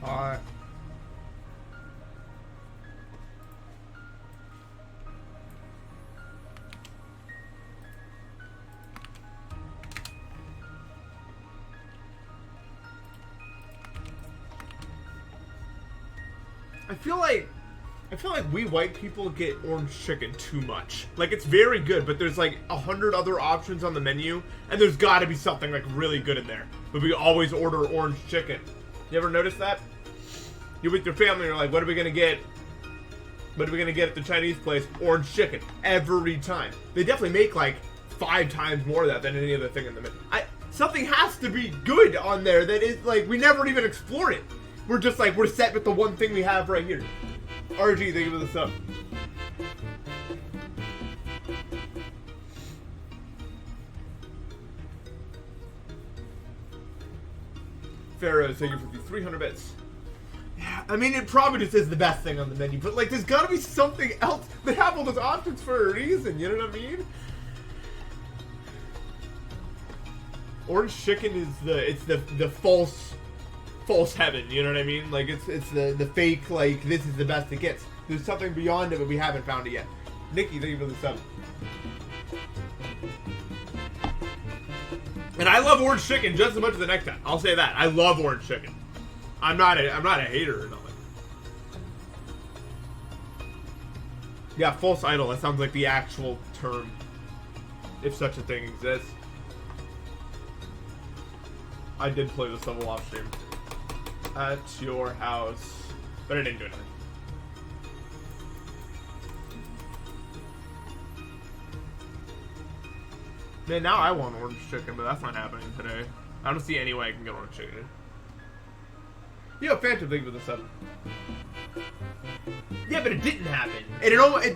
hot. I feel like we white people get orange chicken too much. Like, it's very good, but there's like 100 other options on the menu, and there's got to be something like really good in there. But we always order orange chicken. You ever notice that? You're with your family, and you're like, what are we gonna get? What are we gonna get at the Chinese place? Orange chicken every time. They definitely make like 5 times more of that than any other thing in the menu. Something has to be good on there that is like we never even explored it. We're just like we're set with the one thing we have right here. RG, thank you for the sub. Pharaoh, thank you for the 300 bits. Yeah, I mean, it probably just is the best thing on the menu, but like, there's gotta be something else. They have all those options for a reason, you know what I mean? Orange chicken is the false heaven, you know what I mean? Like, it's the fake, like, this is the best it gets. There's something beyond it, but we haven't found it yet. Nikki, thank you for the sub. And I love orange chicken just as much as the next time. I'll say that. I love orange chicken. I'm not a hater or nothing. Yeah, false idol. That sounds like the actual term, if such a thing exists. I did play this level off stream. At your house. But I didn't do anything. Man, now I want orange chicken, but that's not happening today. I don't see any way I can get orange chicken. Yo, Phantom, thank you for the 7. Yeah, but it didn't happen. And it almost...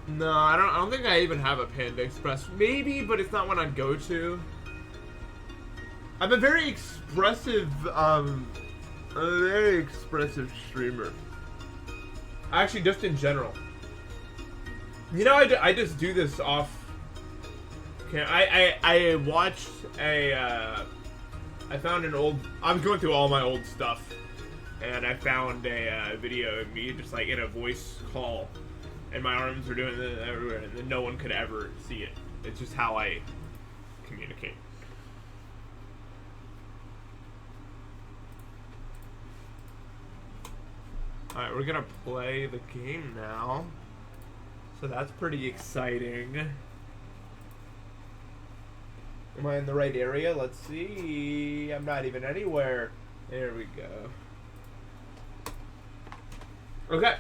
No, I don't think I even have a Panda Express. Maybe, but it's not one I'd go to. I'm a very expressive, streamer. Actually, just in general. You know, I just do this off... Okay, I watched a, I found an old... I was going through all my old stuff, and I found a video of me just, like, in a voice call. And my arms were doing it everywhere, and then no one could ever see it. It's just how I communicate. Alright, we're gonna play the game now. So that's pretty exciting. Am I in the right area? Let's see. I'm not even anywhere. There we go. Okay.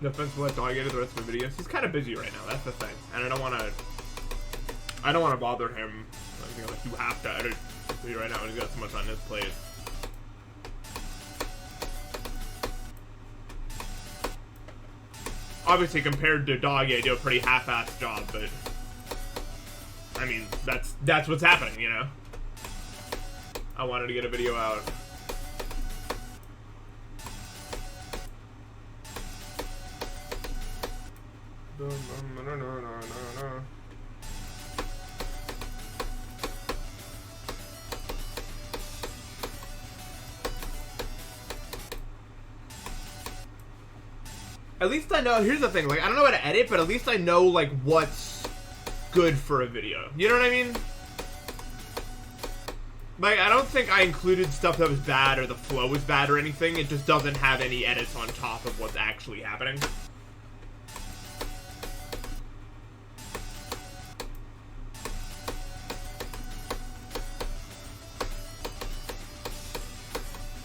No offense to let dog edit the rest of the videos. He's kind of busy right now. That's the thing, and I don't want to bother him. Like, you have to edit video right now, and he's got so much on his plate. Obviously, compared to Doggy, I do a pretty half-assed job, but I mean, that's what's happening, you know. I wanted to get a video out. At least I know, here's the thing, like, I don't know how to edit, but at least I know, like, what's good for a video. You know what I mean? Like, I don't think I included stuff that was bad or the flow was bad or anything. It just doesn't have any edits on top of what's actually happening.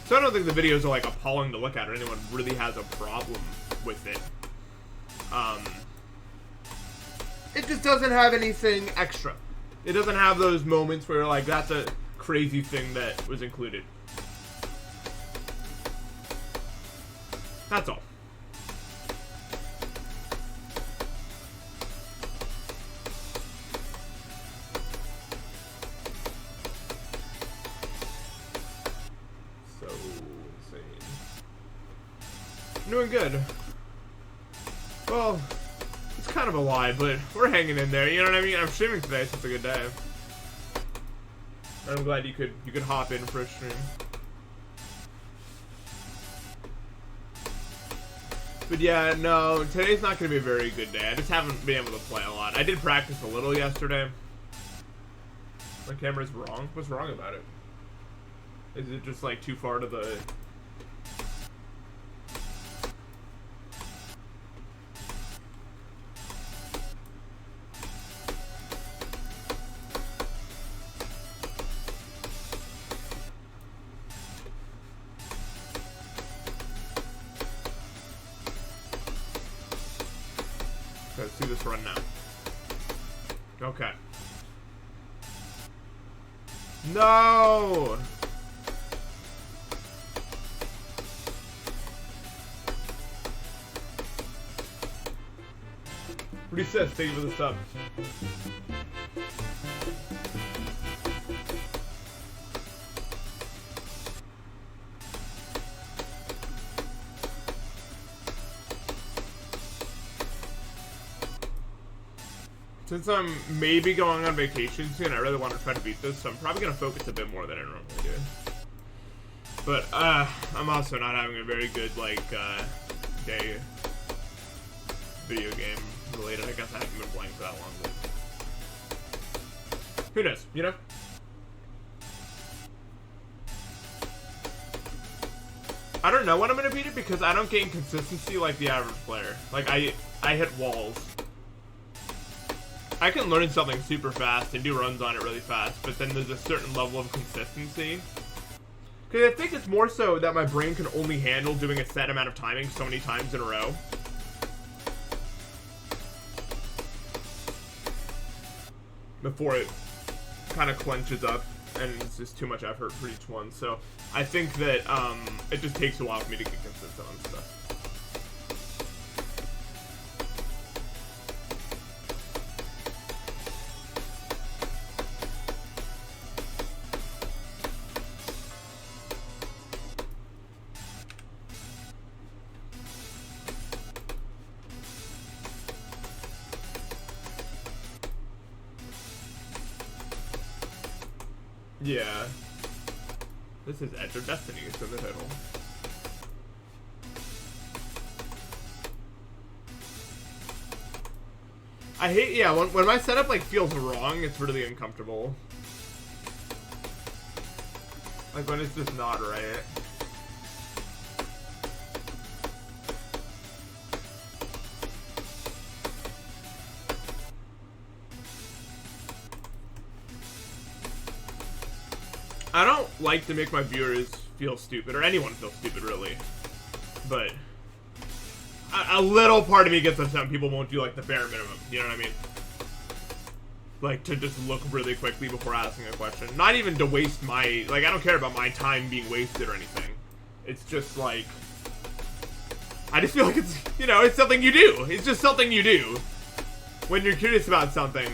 So I don't think the videos are, like, appalling to look at or anyone really has a problem with it. It just doesn't have anything extra. It doesn't have those moments where you're like, that's a crazy thing that was included. That's all. Doing good. Well, it's kind of a lie, but we're hanging in there. You know what I mean? I'm streaming today, so it's a good day. I'm glad you could hop in for a stream. But yeah, no, today's not going to be a very good day. I just haven't been able to play a lot. I did practice a little yesterday. My camera's wrong. What's wrong about it? Is it just like too far to the... Let's do this run now. Okay. No! What he says, thank you for the sub. Since I'm maybe going on vacation soon, I really want to try to beat this, so I'm probably going to focus a bit more than I normally do. But, I'm also not having a very good, like, day video game related. I guess I haven't been playing for that long, but who knows, you know? I don't know when I'm going to beat it because I don't gain consistency like the average player. Like, I hit walls. I can learn something super fast and do runs on it really fast, but then there's a certain level of consistency. Because I think it's more so that my brain can only handle doing a set amount of timing so many times in a row. Before it kind of clenches up and it's just too much effort for each one. So I think that it just takes a while for me to get consistent on stuff. Yeah. This is Edge of Destiny, it's in the title. I hate, yeah, when my setup, like, feels wrong, it's really uncomfortable. Like, when it's just not right. I don't like to make my viewers feel stupid, or anyone feel stupid, really. But a little part of me gets upset when people won't do, like, the bare minimum. You know what I mean? Like, to just look really quickly before asking a question. Not even to waste my... Like, I don't care about my time being wasted or anything. It's just, like... I just feel like it's, you know, it's something you do. It's just something you do. When you're curious about something...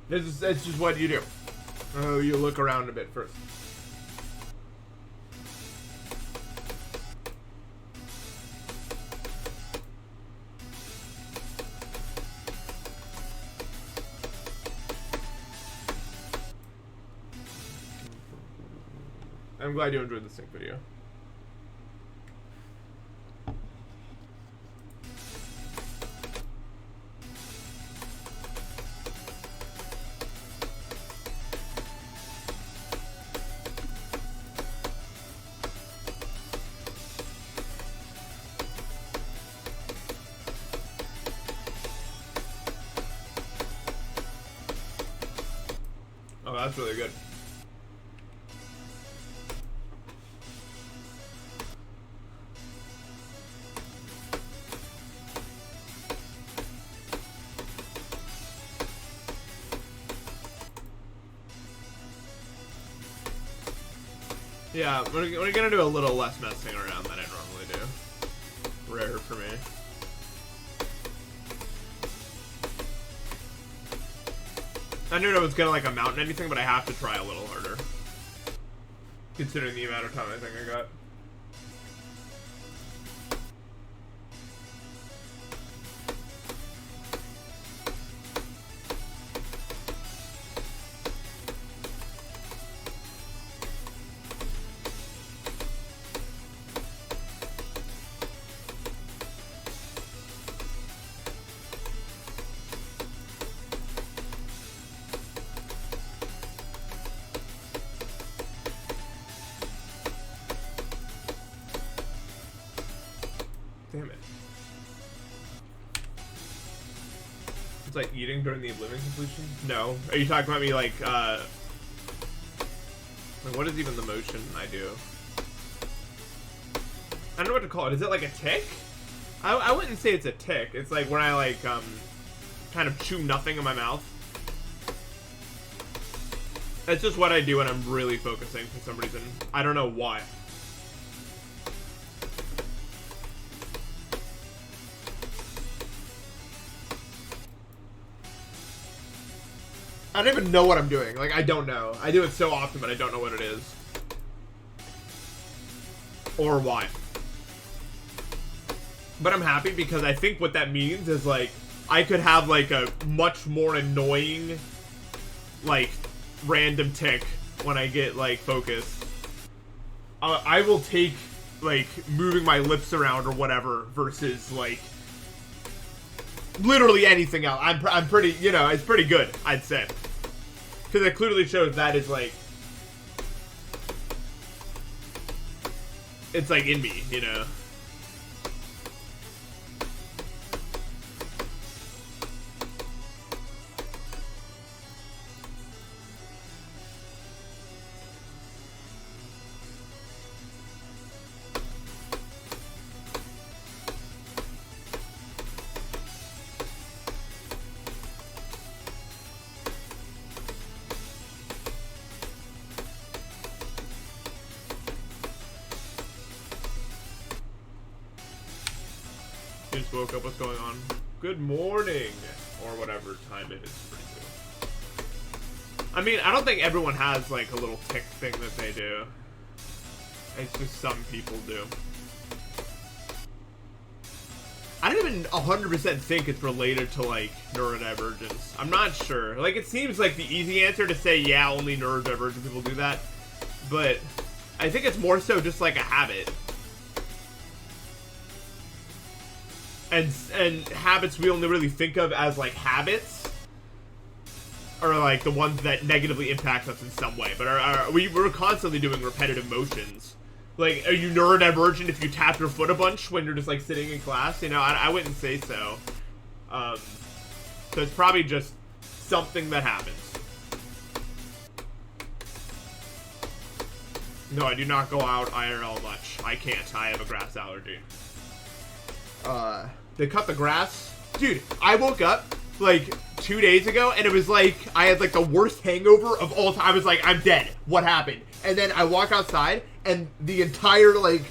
It's just what you do. Oh, you look around a bit first. I'm glad you enjoyed the sync video. Oh, that's really good. Yeah, we're gonna do a little less messing around than I normally do. Rare for me. I knew it was gonna like amount to anything, but I have to try a little harder. considering the amount of time I think I got. Damn it. It's like eating during the Oblivion completion? No. Are you talking about me like what is even the motion I do? I don't know what to call it. Is it like a tick? I wouldn't say it's a tick. It's like when I like kind of chew nothing in my mouth. It's just what I do when I'm really focusing for some reason. I don't know why. I don't even know what I'm doing. Like, I don't know. I do it so often, but I don't know what it is. Or why. But I'm happy because I think what that means is, like, I could have, like, a much more annoying, like, random tick when I get, like, focused. I will take, like, moving my lips around or whatever versus, like, literally anything else. I'm pretty, you know, it's pretty good, I'd say. Because it clearly shows that is, like, it's, like, in me, you know? Just woke up, what's going on? Good morning, or whatever time it is for you. I mean, I don't think everyone has like a little tick thing that they do. It's just some people do. I don't even 100% think it's related to like neurodivergence. I'm not sure. Like, it seems like the easy answer to say, yeah, only neurodivergent people do that. But I think it's more so just like a habit. And habits we only really think of as like habits are like the ones that negatively impact us in some way. But we're constantly doing repetitive motions. Like, are you neurodivergent if you tap your foot a bunch when you're just like sitting in class? You know, I wouldn't say so. So it's probably just something that happens. No, I do not go out IRL much. I can't. I have a grass allergy. They cut the grass. Dude, I woke up like 2 days ago and it was like I had like the worst hangover of all time. I was like, I'm dead. What happened? And then I walk outside and the entire like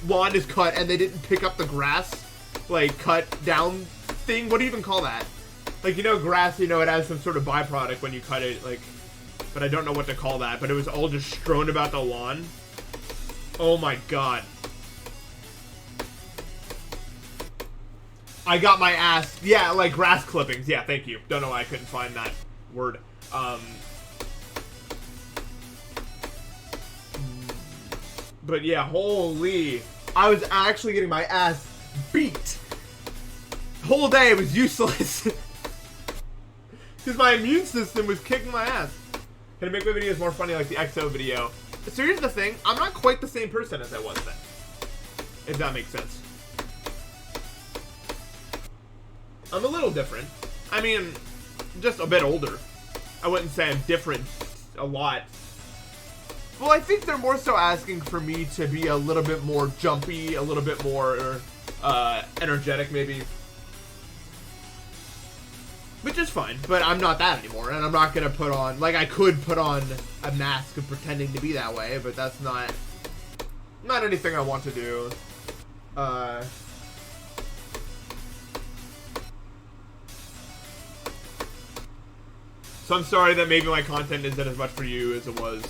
lawn is cut and they didn't pick up the grass like cut down thing. What do you even call that? Like, you know, grass, you know, it has some sort of byproduct when you cut it, like, but I don't know what to call that. But it was all just strewn about the lawn. Oh my god. I got my ass, yeah, like grass clippings. Yeah, thank you. Don't know why I couldn't find that word. But yeah, holy. I was actually getting my ass beat. The whole day it was useless. Because my immune system was kicking my ass. Can I make my videos more funny like the XO video? So here's the thing. I'm not quite the same person as I was then. If that makes sense. I'm a little different. I mean, just a bit older. I wouldn't say I'm different a lot. Well, I think they're more so asking for me to be a little bit more jumpy, a little bit more energetic, maybe. Which is fine, but I'm not that anymore, and I'm not gonna put on, like, I could put on a mask of pretending to be that way, but that's not anything I want to do. So I'm sorry that maybe my content isn't as much for you as it was.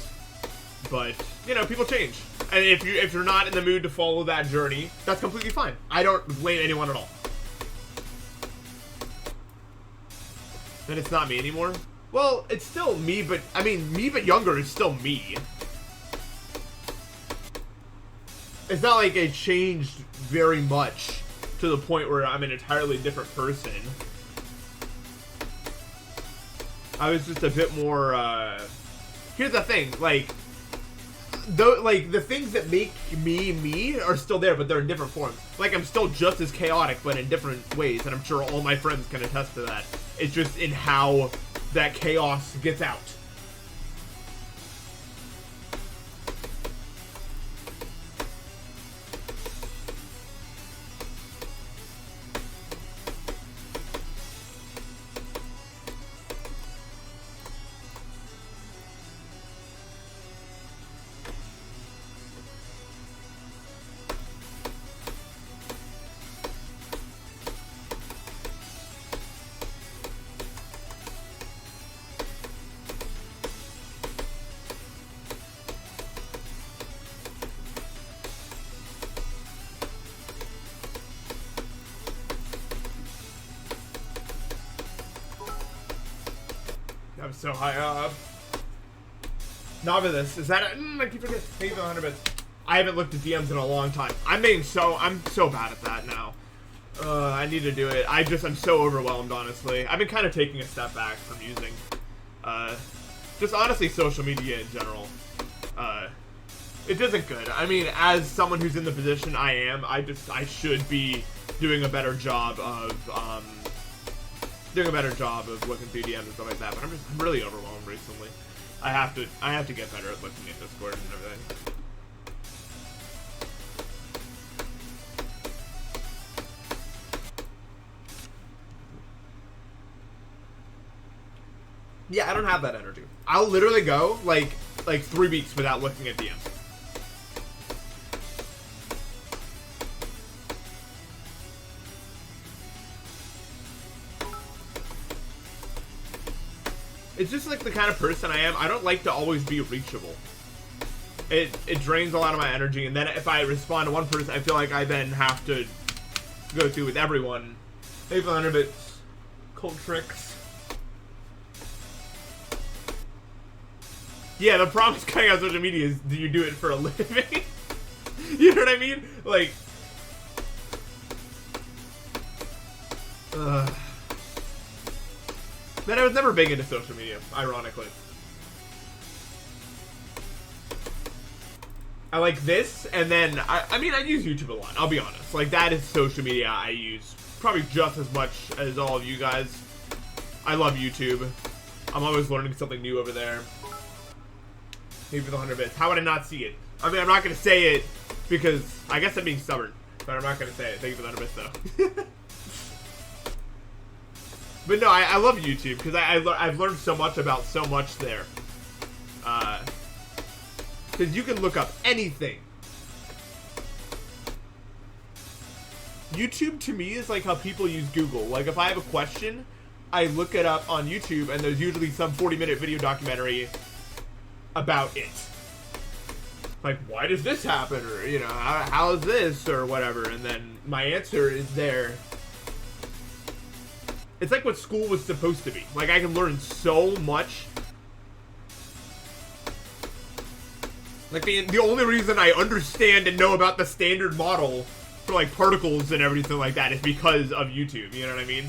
But, you know, people change. And if you're not in the mood to follow that journey, that's completely fine. I don't blame anyone at all. Then it's not me anymore? Well, it's still me, but, I mean, me but younger is still me. It's not like it changed very much to the point where I'm an entirely different person. I was just a bit more, here's the thing, like, the things that make me me are still there, but they're in different forms. Like, I'm still just as chaotic, but in different ways, and I'm sure all my friends can attest to that. It's just in how that chaos gets out. I'm so high up. Novice, is that I keep forgetting. Thank you for 100 bits. I haven't looked at DMs in a long time. I'm so bad at that now. I need to do it. I'm so overwhelmed, honestly. I've been kind of taking a step back from using, just honestly social media in general. It isn't good. I mean, as someone who's in the position I am, I should be doing a better job of, looking through DMs and stuff like that, but I'm really overwhelmed recently. I have to get better at looking at Discord and everything. Yeah, I don't have that energy. I'll literally go like 3 weeks without looking at DMs. It's just like the kind of person I am. I don't like to always be reachable. It drains a lot of my energy, and then if I respond to one person, I feel like I then have to go through with everyone. Maybe 100 bits. Cold tricks. Yeah, the problem with cutting out social media is, do you do it for a living? You know what I mean? Like, But I was never big into social media, ironically. I like this, and then, I mean, I use YouTube a lot, I'll be honest. Like, that is social media I use probably just as much as all of you guys. I love YouTube. I'm always learning something new over there. Maybe the 100 bits. How would I not see it? I mean, I'm not going to say it because I guess I'm being stubborn, but I'm not going to say it. Thank you for the 100 bits, though. But no, I love YouTube because I've learned so much about so much there. Because you can look up anything. YouTube to me is like how people use Google. Like if I have a question, I look it up on YouTube and there's usually some 40-minute video documentary about it. Like, why does this happen? Or, you know, how is this? Or whatever. And then my answer is there. It's like what school was supposed to be. Like, I can learn so much. Like, the only reason I understand and know about the standard model for, like, particles and everything like that is because of YouTube. You know what I mean?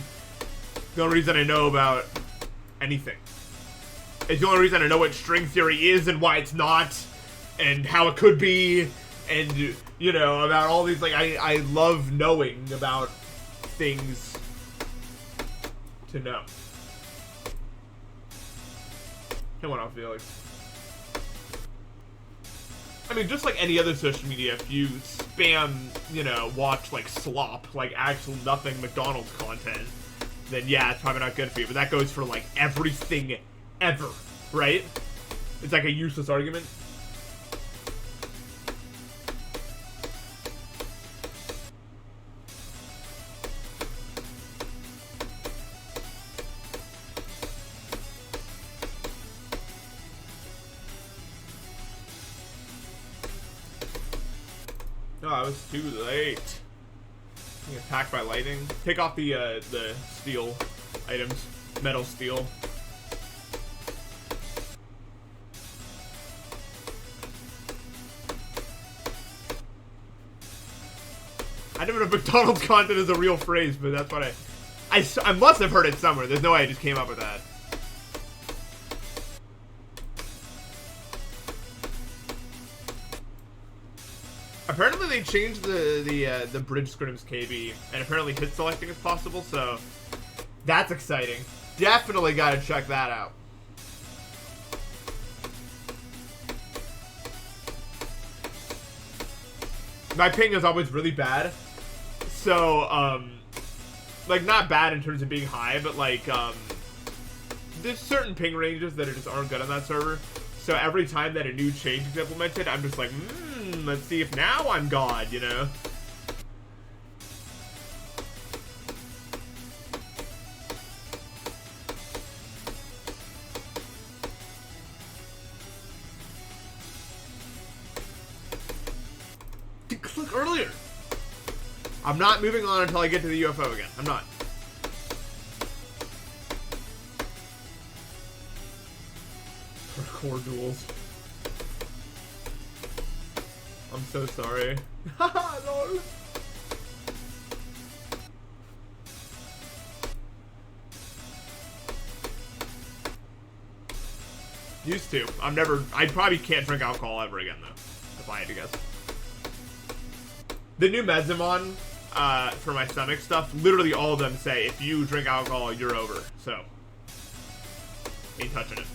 The only reason I know about anything. It's the only reason I know what string theory is and why it's not. And how it could be. And, you know, about all these, like, I love knowing about things to know. Come on, Felix. I mean, just like any other social media, if you spam, you know, watch like slop, like actual nothing McDonald's content, then yeah, it's probably not good for you. But that goes for like everything ever, right? It's like a useless argument. No, I was too late. Being attacked by lightning. Take off the steel items. Metal steel. I never know if McDonald's content is a real phrase, but that's what I must have heard it somewhere. There's no way I just came up with that. Apparently they changed the bridge scrims KB, and apparently hit selecting is possible, so that's exciting. Definitely gotta check that out. My ping is always really bad. So, like, not bad in terms of being high, but, like, there's certain ping ranges that just aren't good on that server. So every time that a new change is implemented, I'm just like, let's see if now I'm God, you know? Click earlier. I'm not moving on until I get to the UFO again. I'm not. Hardcore duels. I'm so sorry. Haha, lol. Used to. I probably can't drink alcohol ever again, though. If I had to guess. The new meds I'm on, for my stomach stuff, literally all of them say, if you drink alcohol, you're over. So, ain't touching it.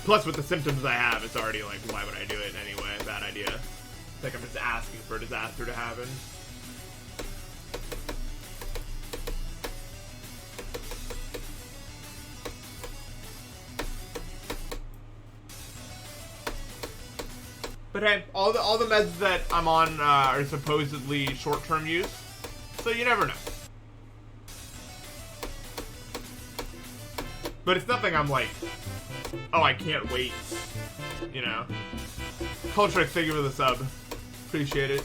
Plus, with the symptoms I have, it's already like, why would I do it anyway? Bad idea. It's like I'm just asking for a disaster to happen. But hey, all the meds that I'm on are supposedly short-term use, so you never know. But it's nothing I'm like, oh, I can't wait, you know. Cultrick, thank you for the sub. Appreciate it.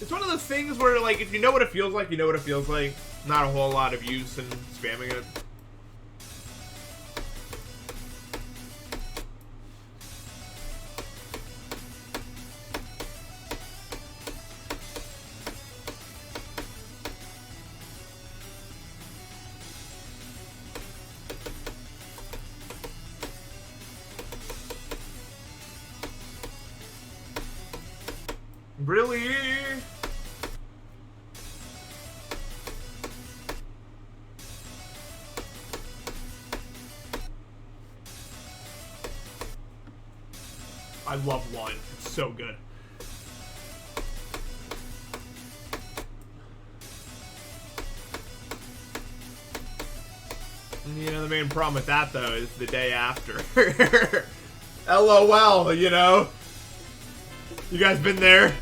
It's one of those things where, like, if you know what it feels like, you know what it feels like. Not a whole lot of use in spamming it. Really? I love one. It's so good. You know, the main problem with that, though, is the day after. LOL, you know? You guys been there?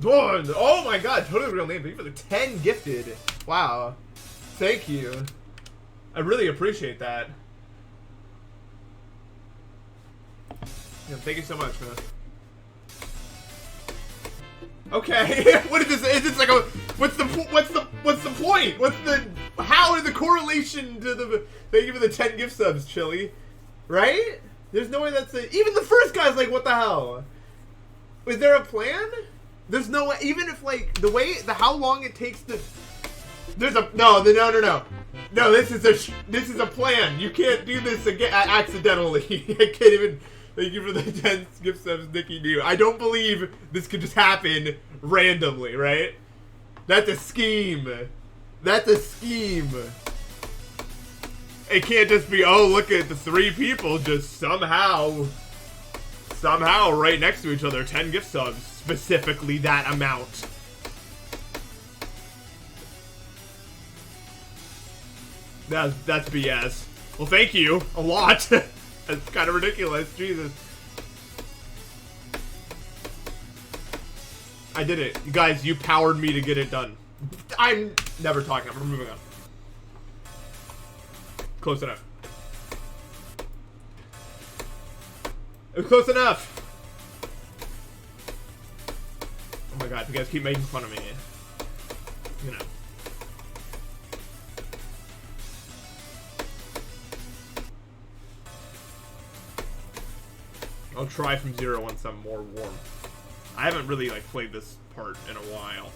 Oh my god, totally real name. Thank you for the 10 gifted. Wow. Thank you. I really appreciate that. Yeah, thank you so much, man. Okay. What is this? Is this like a what's the point? How is the correlation to the thank you for the 10 gift subs, Chili? Right? There's no way that's it. Even the first guy's like, what the hell? Is there a plan? There's no way, even if like how long it takes to there's a no, this is a plan. You can't do this again accidentally. I can't even. Thank you for the 10 gift subs, Nikki New. I don't believe this could just happen randomly, right? That's a scheme. That's a scheme. It can't just be, oh, look at the 3 people just somehow right next to each other, 10 gift subs, specifically that amount. That's BS. Well, thank you a lot. It's kind of ridiculous. Jesus. I did it. You guys, you powered me to get it done. I'm never talking. I'm moving on. Close enough. It was close enough. Oh my god, you guys keep making fun of me. You know. I'll try from 0 once I'm more warm. I haven't really like played this part in a while.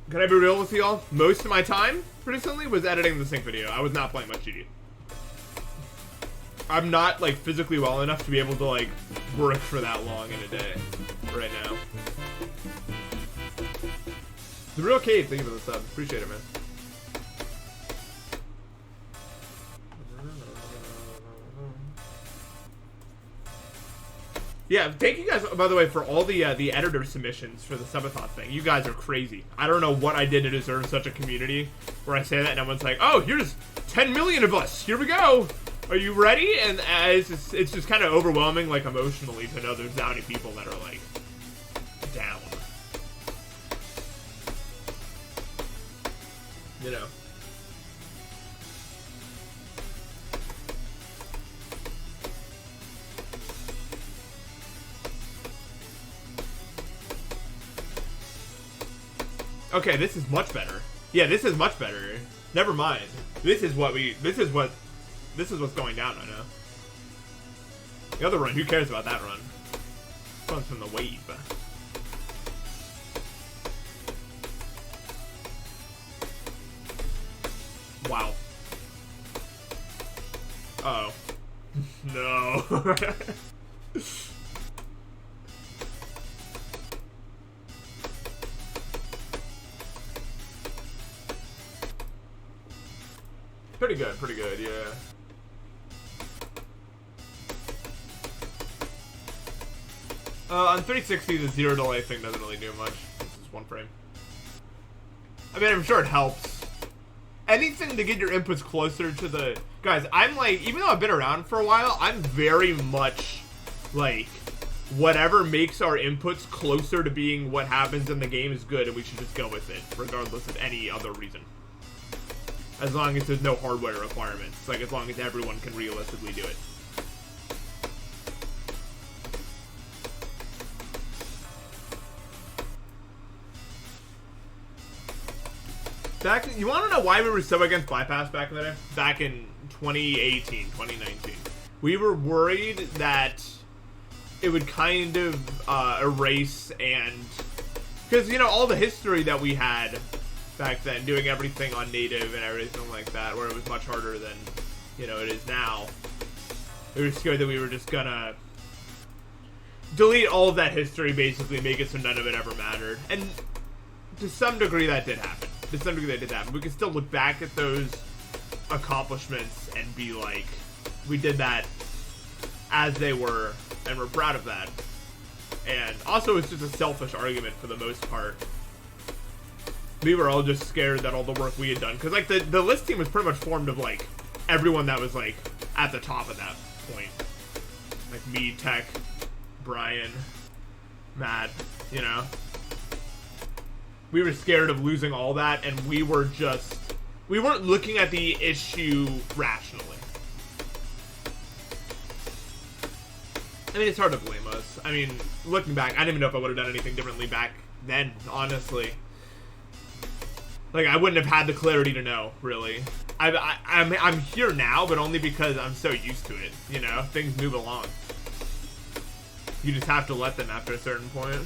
Can I be real with y'all? Most of my time recently was editing the sync video. I was not playing much GD. I'm not like physically well enough to be able to like work for that long in a day right now. The real Kate, thank you for the sub. Appreciate it, man. Yeah, thank you guys, by the way, for all the editor submissions for the subathon thing. You guys are crazy. I don't know what I did to deserve such a community where I say that and everyone's like, oh, here's 10 million of us. Here we go. Are you ready? And it's just kind of overwhelming, like, emotionally to know there's that many people that are, like, down. You know? Okay, this is much better. Yeah, this is much better. Never mind. This is what's going down right now. The other run, who cares about that run? This one's from the wave. Wow. Uh oh. No. Pretty good, yeah. On 360, the 0 delay thing doesn't really do much. It's just one frame. I mean, I'm sure it helps. Anything to get your inputs closer to the... Guys, I'm like, even though I've been around for a while, I'm very much like, whatever makes our inputs closer to being what happens in the game is good, and we should just go with it, regardless of any other reason. As long as there's no hardware requirements. Like, as long as everyone can realistically do it. You want to know why we were so against bypass back in the day? Back in 2018, 2019. We were worried that it would kind of erase and... Because, you know, all the history that we had back then, doing everything on native and everything like that, where it was much harder than, you know, it is now. We were scared that we were just gonna delete all of that history, basically, make it so none of it ever mattered. And to some degree that did happen. We can still look back at those accomplishments and be like, we did that as they were, and we're proud of that. And also, it's just a selfish argument for the most part. We were all just scared that all the work we had done, because like the list team was pretty much formed of like everyone that was like at the top of that point, like me, Tech, Brian, Matt, you know. We were scared of losing all that, and we weren't looking at the issue rationally. I mean, it's hard to blame us. I mean, looking back, I didn't even know if I would have done anything differently back then, honestly. Like, I wouldn't have had the clarity to know, really. I'm here now, but only because I'm so used to it, you know? Things move along. You just have to let them after a certain point.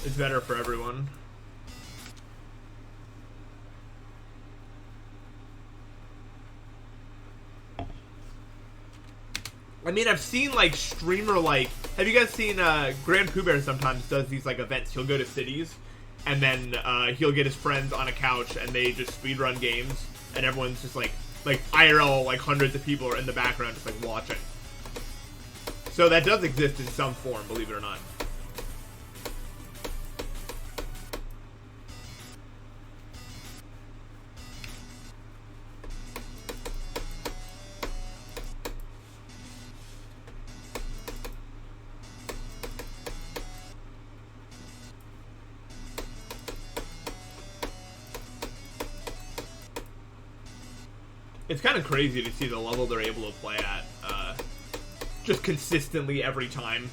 It's better for everyone. I mean, I've seen, like, streamer, like... Have you guys seen, Grand Pooh Bear sometimes does these, like, events. He'll go to cities, and then, he'll get his friends on a couch, and they just speedrun games, and everyone's just, like, IRL, like, hundreds of people are in the background just, like, watching. So that does exist in some form, believe it or not. It's kind of crazy to see the level they're able to play at, just consistently every time.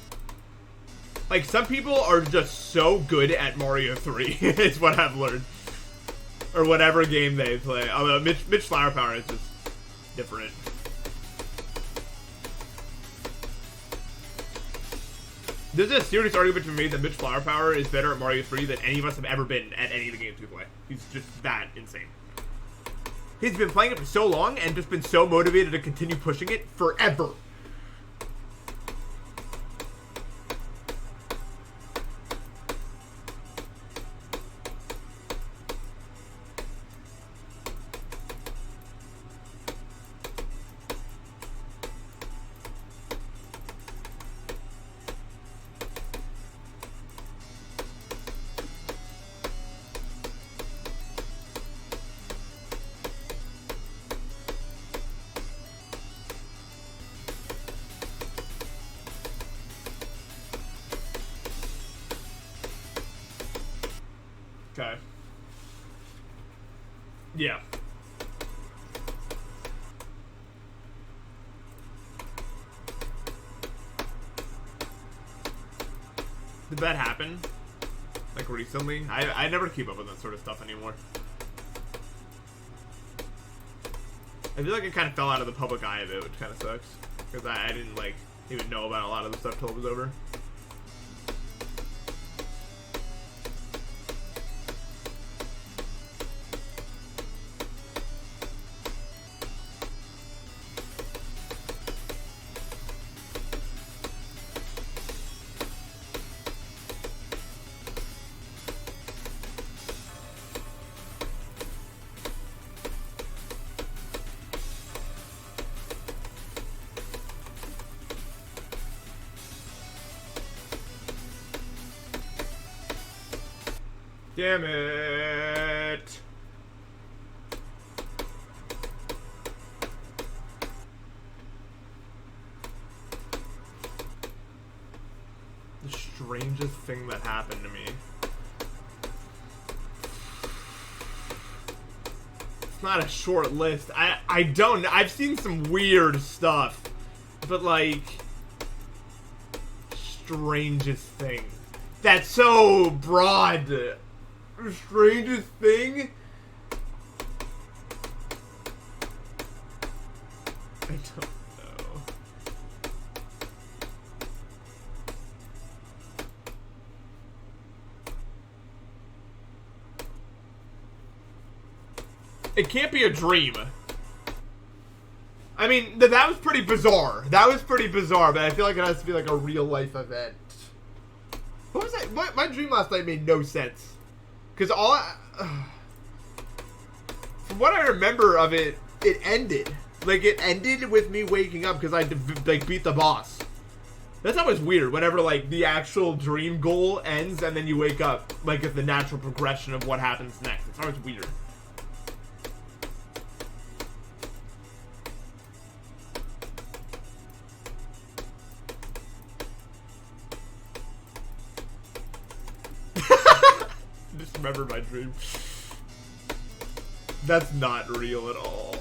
Like, some people are just so good at Mario 3, is what I've learned. Or whatever game they play. Although Mitch Flowerpower is just different. There's a serious argument to be made that Mitch Flowerpower is better at Mario 3 than any of us have ever been at any of the games we play. He's just that insane. He's been playing it for so long and just been so motivated to continue pushing it forever. Okay. Yeah. Did that happen? Like recently? I never keep up with that sort of stuff anymore. I feel like it kind of fell out of the public eye of it, which kind of sucks. Because I didn't, like, even know about a lot of the stuff till it was over. Damn it. The strangest thing that happened to me. It's not a short list. I've seen some weird stuff. But like, strangest thing. That's so broad. Strangest thing? I don't know. It can't be a dream. I mean, that was pretty bizarre. That was pretty bizarre, but I feel like it has to be like a real life event. What was that? My dream last night made no sense. Because from what I remember of it, it ended. Like, it ended with me waking up because I, like, beat the boss. That's always weird, whenever, like, the actual dream goal ends and then you wake up, like, at the natural progression of what happens next. It's always weird. Remember my dream. That's not real at all.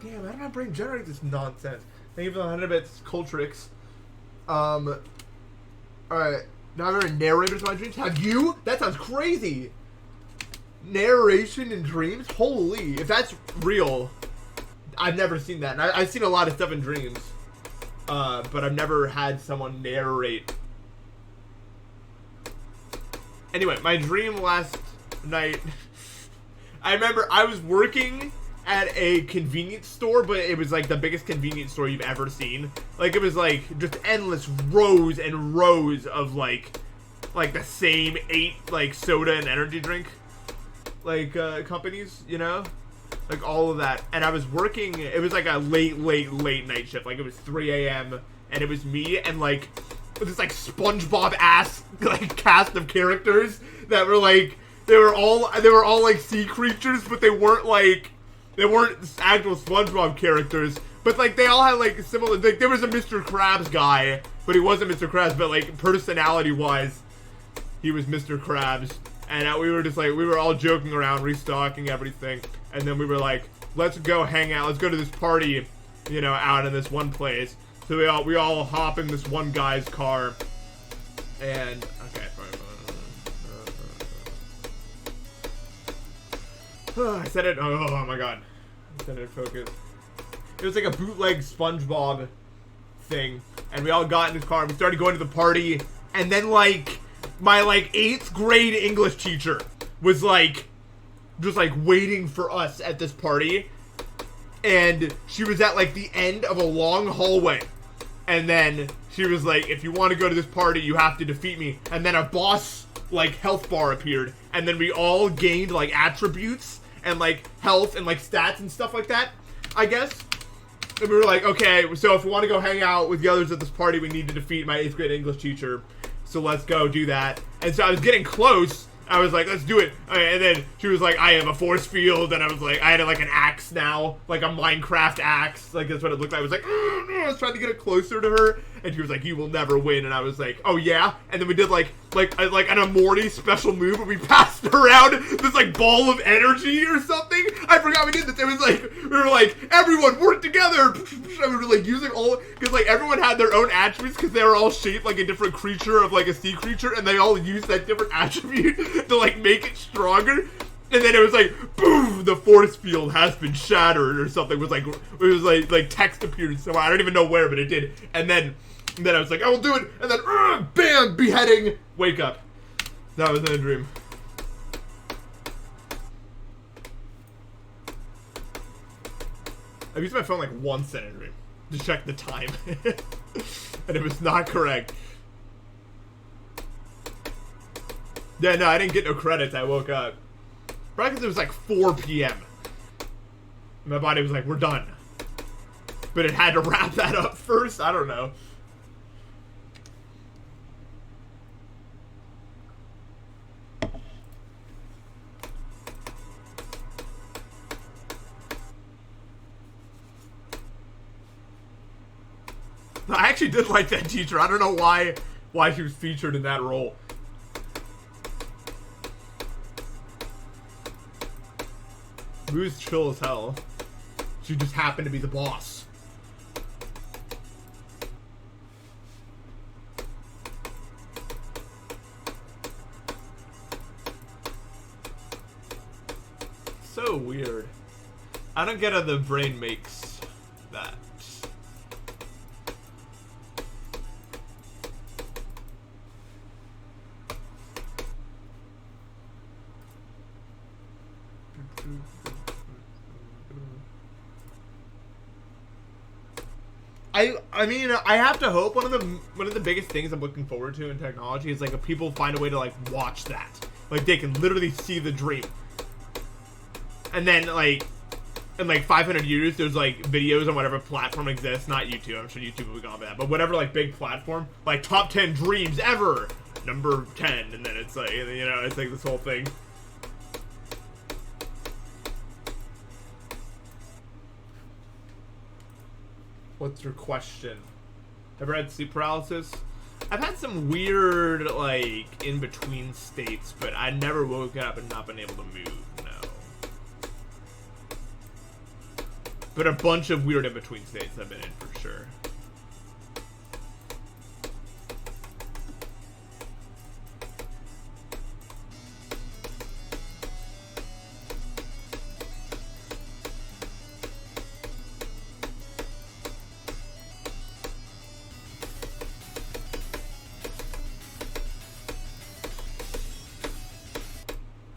Damn, how did my brain generate this nonsense? Thank you for the 100 bits, Coltrix. Alright. Now I've ever narrated my dreams. Have you? That sounds crazy. Narration in dreams? Holy, if that's real, I've never seen that. And I've seen a lot of stuff in dreams, but I've never had someone narrate. Anyway, my dream last night, I remember I was working at a convenience store, but it was like the biggest convenience store you've ever seen. Like, it was like just endless rows and rows of like the same 8 like soda and energy drink like companies, you know, like all of that. And I was working, it was like a late night shift. Like, it was 3 a.m. and it was me and like this like SpongeBob ass like cast of characters that were like, they were all like sea creatures, but they weren't actual SpongeBob characters, But like they all had like similar. Like there was a Mr. Krabs guy, but he wasn't Mr. Krabs. But like personality-wise, he was Mr. Krabs. And we were just like, we were all joking around, restocking everything. And then we were like, let's go hang out. Let's go to this party, you know, out in this one place. So we all hop in this one guy's car. And, okay, fine. I said it, oh my god. I said it, focus. It was like a bootleg SpongeBob thing. And we all got in this car and we started going to the party. And then like, my like 8th grade English teacher was like just like waiting for us at this party, and she was at like the end of a long hallway, and then she was like, if you want to go to this party you have to defeat me. And then a boss like health bar appeared, and then we all gained like attributes and like health and like stats and stuff like that, I guess. And we were like, okay, so if we want to go hang out with the others at this party we need to defeat my 8th grade English teacher. So let's go do that. And so I was getting close. I was like, let's do it. And then she was like, I have a force field. And I was like, I had like an axe now. Like a Minecraft axe. Like that's what it looked like. I was like, I was trying to get it closer to her. And she was like, you will never win. And I was like, oh yeah? And then we did like an Amorti special move where we passed around this like ball of energy or something. I forgot we did this. It was like, we were like, everyone work together. And we were like using all, because like everyone had their own attributes because they were all shaped like a different creature of like a sea creature. And they all used that different attribute to like make it stronger. And then it was like, boom, the force field has been shattered or something. It was like text appeared somewhere. I don't even know where, but it did. And then I was like, I will do it. And then, bam, beheading, wake up. That was in a dream. I've used my phone like once in a dream to check the time. And it was not correct. Yeah, no, I didn't get no credits. I woke up. Probably because it was like 4 p.m. My body was like, we're done. But it had to wrap that up first. I don't know. I actually did like that teacher. I don't know why she was featured in that role. She was chill as hell. She just happened to be the boss. So weird. I don't get how the brain makes that. I mean, I have to hope one of the biggest things I'm looking forward to in technology is like if people find a way to like watch that, like they can literally see the dream, and then like in like 500 years there's like videos on whatever platform exists, not YouTube. I'm sure YouTube will be gone by that, but whatever like big platform, like top 10 dreams ever, number 10, and then it's like, you know, it's like this whole thing. What's your question? Ever had sleep paralysis? I've had some weird, like, in-between states, but I never woke up and not been able to move, no. But a bunch of weird in-between states I've been in, for sure.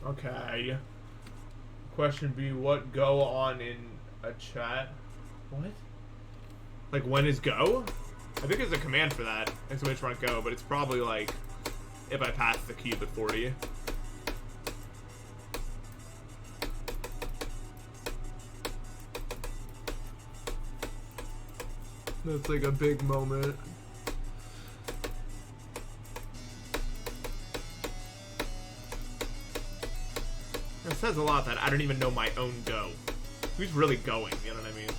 Okay. Question B, what go on in a chat? What? Like, when is go? I think there's a command for that. Exclamation mark go, but it's probably like if I pass the cube at 40. That's like a big moment. It says a lot that I don't even know my own go. Who's really going, you know what I mean?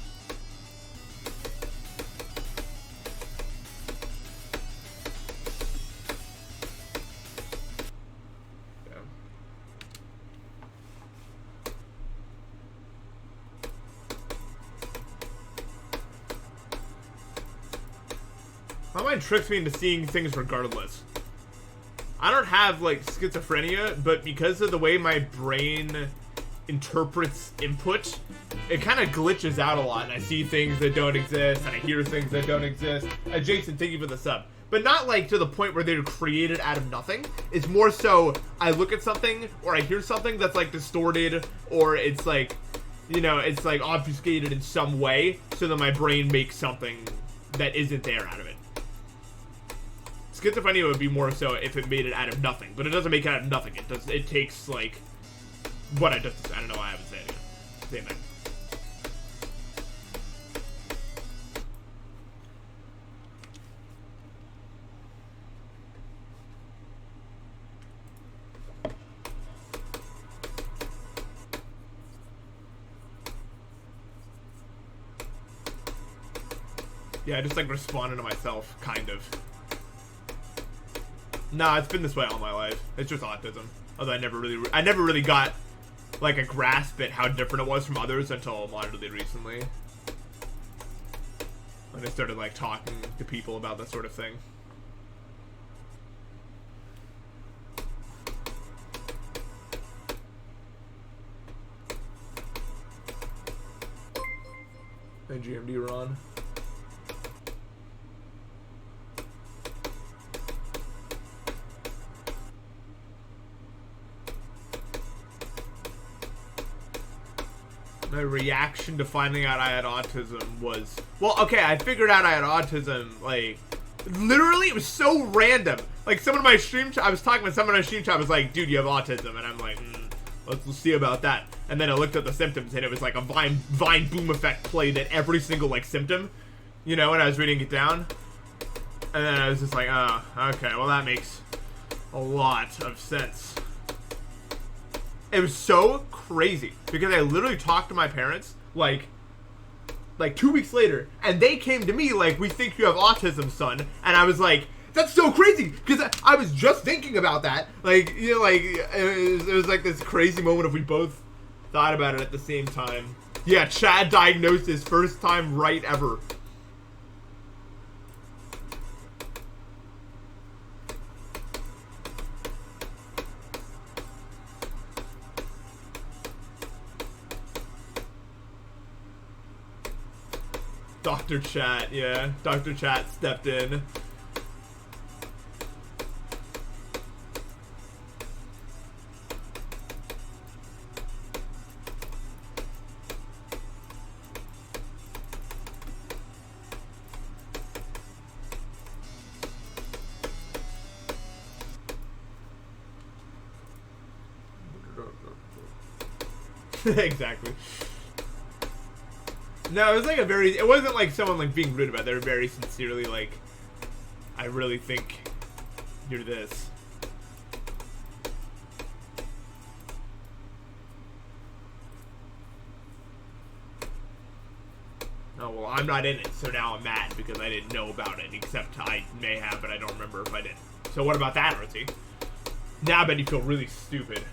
mind tricks me into seeing things regardless. I don't have, like, schizophrenia, but because of the way my brain interprets input, it kind of glitches out a lot, and I see things that don't exist, and I hear things that don't exist. Jason, thank you for the sub. But not, like, to the point where they're created out of nothing. It's more so, I look at something, or I hear something that's, like, distorted, or it's, like, you know, it's, like, obfuscated in some way, so that my brain makes something that isn't there out of it. Schizophrenia would be more so if it made it out of nothing, but it doesn't make it out of nothing. It takes, like, what I just, I don't know why I haven't said it yet. Same thing. Yeah, I just, like, responded to myself, kind of. Nah, it's been this way all my life. It's just autism. Although I never really got, like, a grasp at how different it was from others until moderately recently. When I started, like, talking to people about that sort of thing. Hey, GMD Ron. My reaction to finding out I had autism was, well, okay, I figured out I had autism, like, literally, it was so random. Like, someone in my stream chat, I was talking with someone in my stream chat, was like, dude, you have autism, and I'm like, let's see about that. And then I looked at the symptoms, and it was like a Vine boom effect played at every single, like, symptom, you know, when I was reading it down. And then I was just like, oh, okay, well, that makes a lot of sense. It was so crazy because I literally talked to my parents like 2 weeks later, and they came to me like, we think you have autism, son. And I was like, that's so crazy because I was just thinking about that. Like, you know, like it was like this crazy moment if we both thought about it at the same time. Yeah, Chad diagnosis, first time right ever. Dr. Chat, yeah. Dr. Chat stepped in. Exactly. No, it was like a very, it wasn't like someone like being rude about it. They were very sincerely like, I really think you're this. Oh, well, I'm not in it, so now I'm mad because I didn't know about it, except I may have, but I don't remember if I did. So what about that, Artsy? Now I bet you feel really stupid.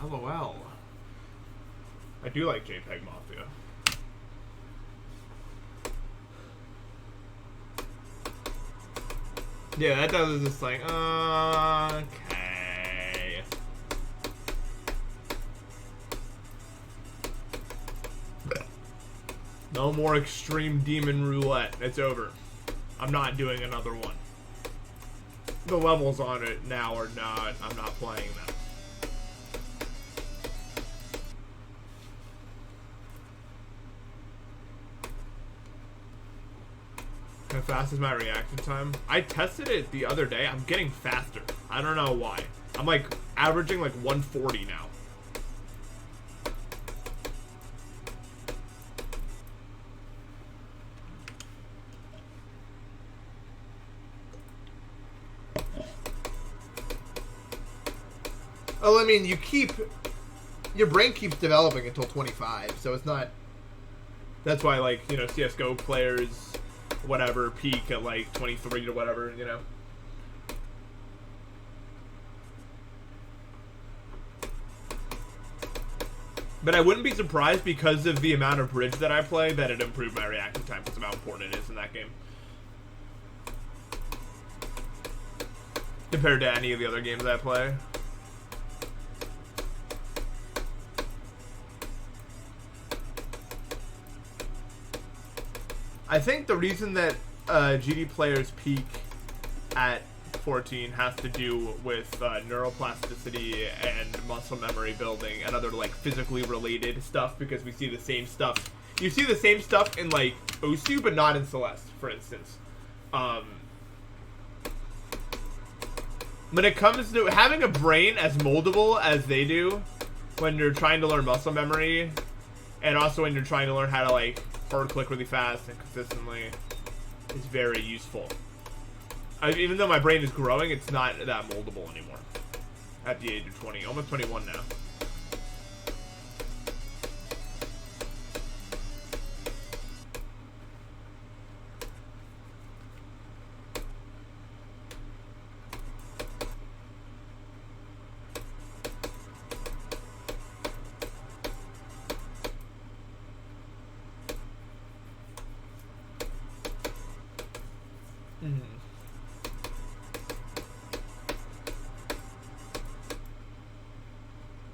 LOL. I do like JPEG Mafia. Yeah, that does just like, okay. No more extreme demon roulette. It's over. I'm not doing another one. The levels on it now are not, I'm not playing them. How fast is my reaction time? I tested it the other day. I'm getting faster. I don't know why. I'm like averaging like 140 now. Well, I mean, your brain keeps developing until 25, so it's not. That's why, like, you know, CS:GO players, whatever, peak at like 23 or whatever, you know. But I wouldn't be surprised because of the amount of bridge that I play that it improved my reaction time because of how important it is in that game. Compared to any of the other games I play. I think the reason that GD players peak at 14 has to do with neuroplasticity and muscle memory building and other like physically related stuff because we see the same stuff. You see the same stuff in like Osu, but not in Celeste, for instance. When it comes to having a brain as moldable as they do, when you're trying to learn muscle memory, and also when you're trying to learn how to like forward click really fast and consistently, is very useful. Even though my brain is growing, it's not that moldable anymore. At the age of 20, almost 21 now.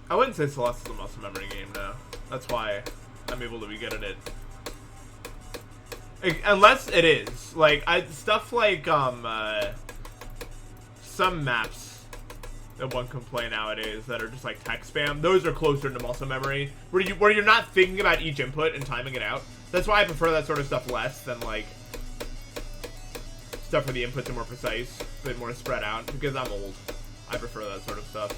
I wouldn't say Celeste is a muscle memory game now. That's why I'm able to be good at it. Unless it is. Like, stuff like, some maps that one can play nowadays that are just like text spam, those are closer to muscle memory, where you're not thinking about each input and timing it out. That's why I prefer that sort of stuff less than, like, stuff where the inputs are more precise, a bit more spread out, because I'm old. I prefer that sort of stuff.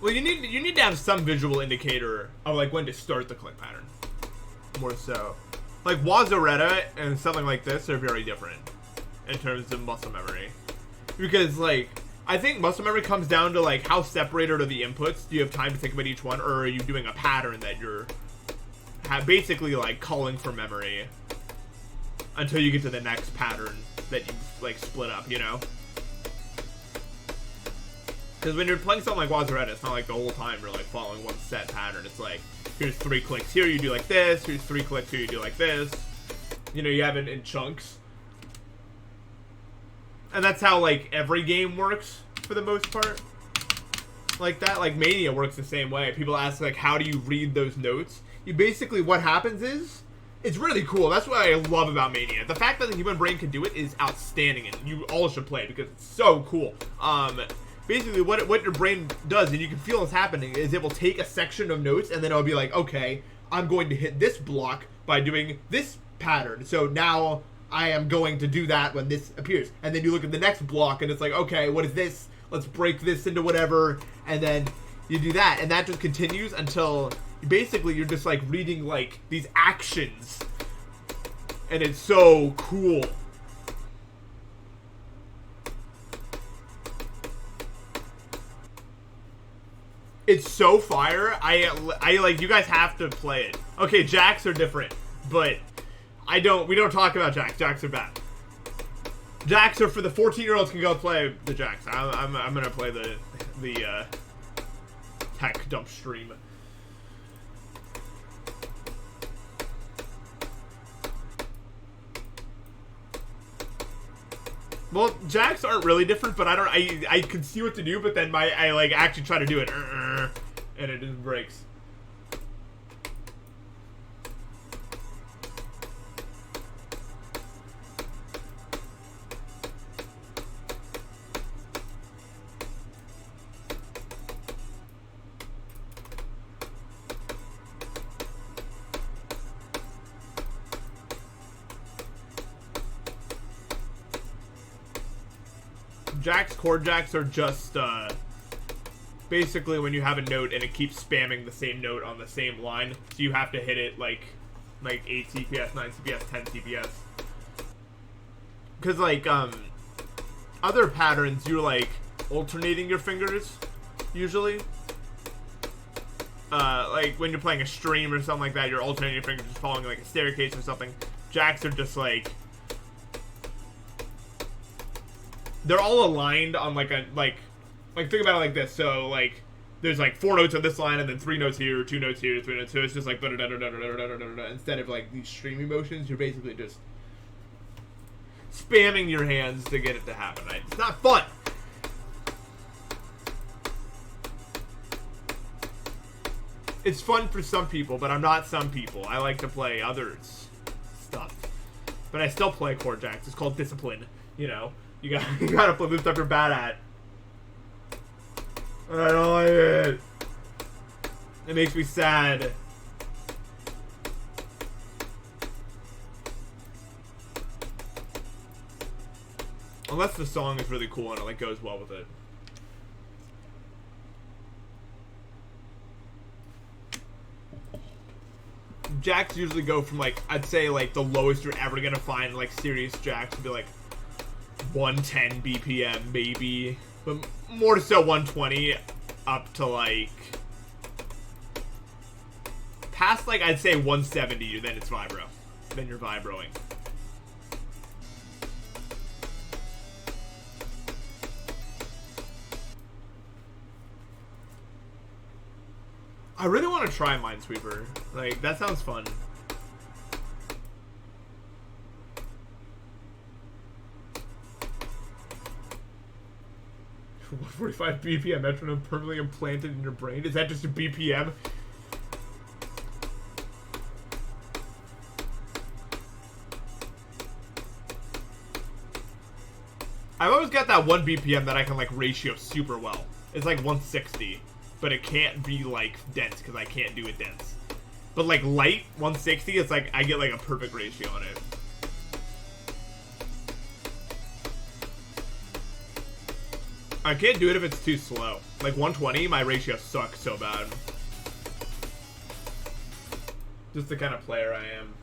Well, you need to have some visual indicator of like when to start the click pattern. More so, like Wazoretta and something like this are very different in terms of muscle memory, because like I think muscle memory comes down to like how separated are the inputs. Do you have time to think about each one, or are you doing a pattern that you're basically like calling for memory until you get to the next pattern that you like split up, you know? Because when you're playing something like Wazoretta, it's not like the whole time you're like following one set pattern. It's like, here's 3 clicks here, you do like this. Here's 3 clicks here, you do like this. You know, you have it in chunks. And that's how like every game works for the most part. Like that, like Mania works the same way. People ask like, how do you read those notes? You basically, what happens is, it's really cool. That's what I love about Mania. The fact that the human brain can do it is outstanding, and you all should play because it's so cool. Basically, what your brain does, and you can feel it's happening, is it will take a section of notes, and then it'll be like, okay, I'm going to hit this block by doing this pattern. So now I am going to do that when this appears. And then you look at the next block, and it's like, okay, what is this? Let's break this into whatever, and then you do that. And that just continues until, basically, you're just, like, reading, like, these actions. And it's so cool. It's so fire. I like, you guys have to play it. Okay, jacks are different, but we don't talk about jacks. Jacks are bad. Jacks are for the 14-year-olds can go play the jacks. I'm gonna play the tech dump stream. Well, jacks aren't really different, but I can see what to do, but then I like actually try to do it, and it just breaks. Chord jacks are just basically when you have a note and it keeps spamming the same note on the same line, so you have to hit it like 8 CPS, 9 CPS, 10 CPS. Because like other patterns, you're like alternating your fingers usually. Like when you're playing a stream or something like that, you're alternating your fingers, just following like a staircase or something. Jacks are just like, they're all aligned on like a like think about it like this. So like there's like 4 notes on this line and then 3 notes here, 2 notes here, 3 notes. So it's just like instead of like these streaming motions, you're basically just spamming your hands to get it to happen. Right? It's not fun. It's fun for some people, but I'm not some people. I like to play others stuff, but I still play chord jacks. It's called discipline, you know. You gotta play the stuff you're bad at. I don't like it. It makes me sad. Unless the song is really cool and it like goes well with it. Jacks usually go from like, I'd say like the lowest you're ever gonna find like serious jacks would be like 110 BPM maybe, but more so 120 up to like past like I'd say 170, then it's vibro. Then you're vibroing. I really want to try Minesweeper. Like, that sounds fun. $145 BPM metronome permanently implanted in your brain? Is that just a BPM? I've always got that 1 BPM that I can like ratio super well. It's like 160. But it can't be like dense because I can't do it dense. But like light 160, it's like I get like a perfect ratio on it. I can't do it if it's too slow. Like 120, my ratio sucks so bad. Just the kind of player I am.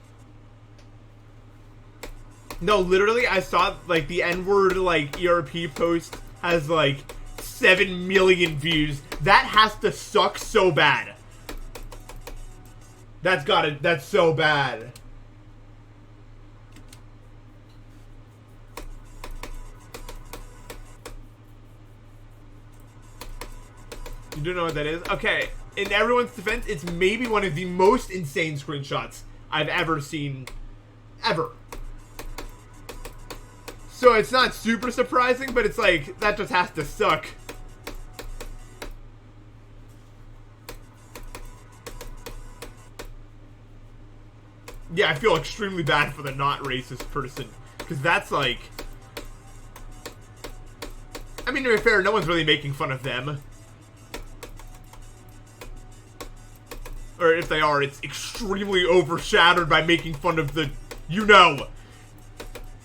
No, literally, I saw like the N-word like ERP post has like 7 million views. That has to suck so bad. That's so bad. You don't know what that is? Okay, in everyone's defense, it's maybe one of the most insane screenshots I've ever seen. Ever. So it's not super surprising, but it's like, that just has to suck. Yeah, I feel extremely bad for the not racist person. Because that's like... I mean, to be fair, no one's really making fun of them. Or if they are, it's extremely overshadowed by making fun of the... You know.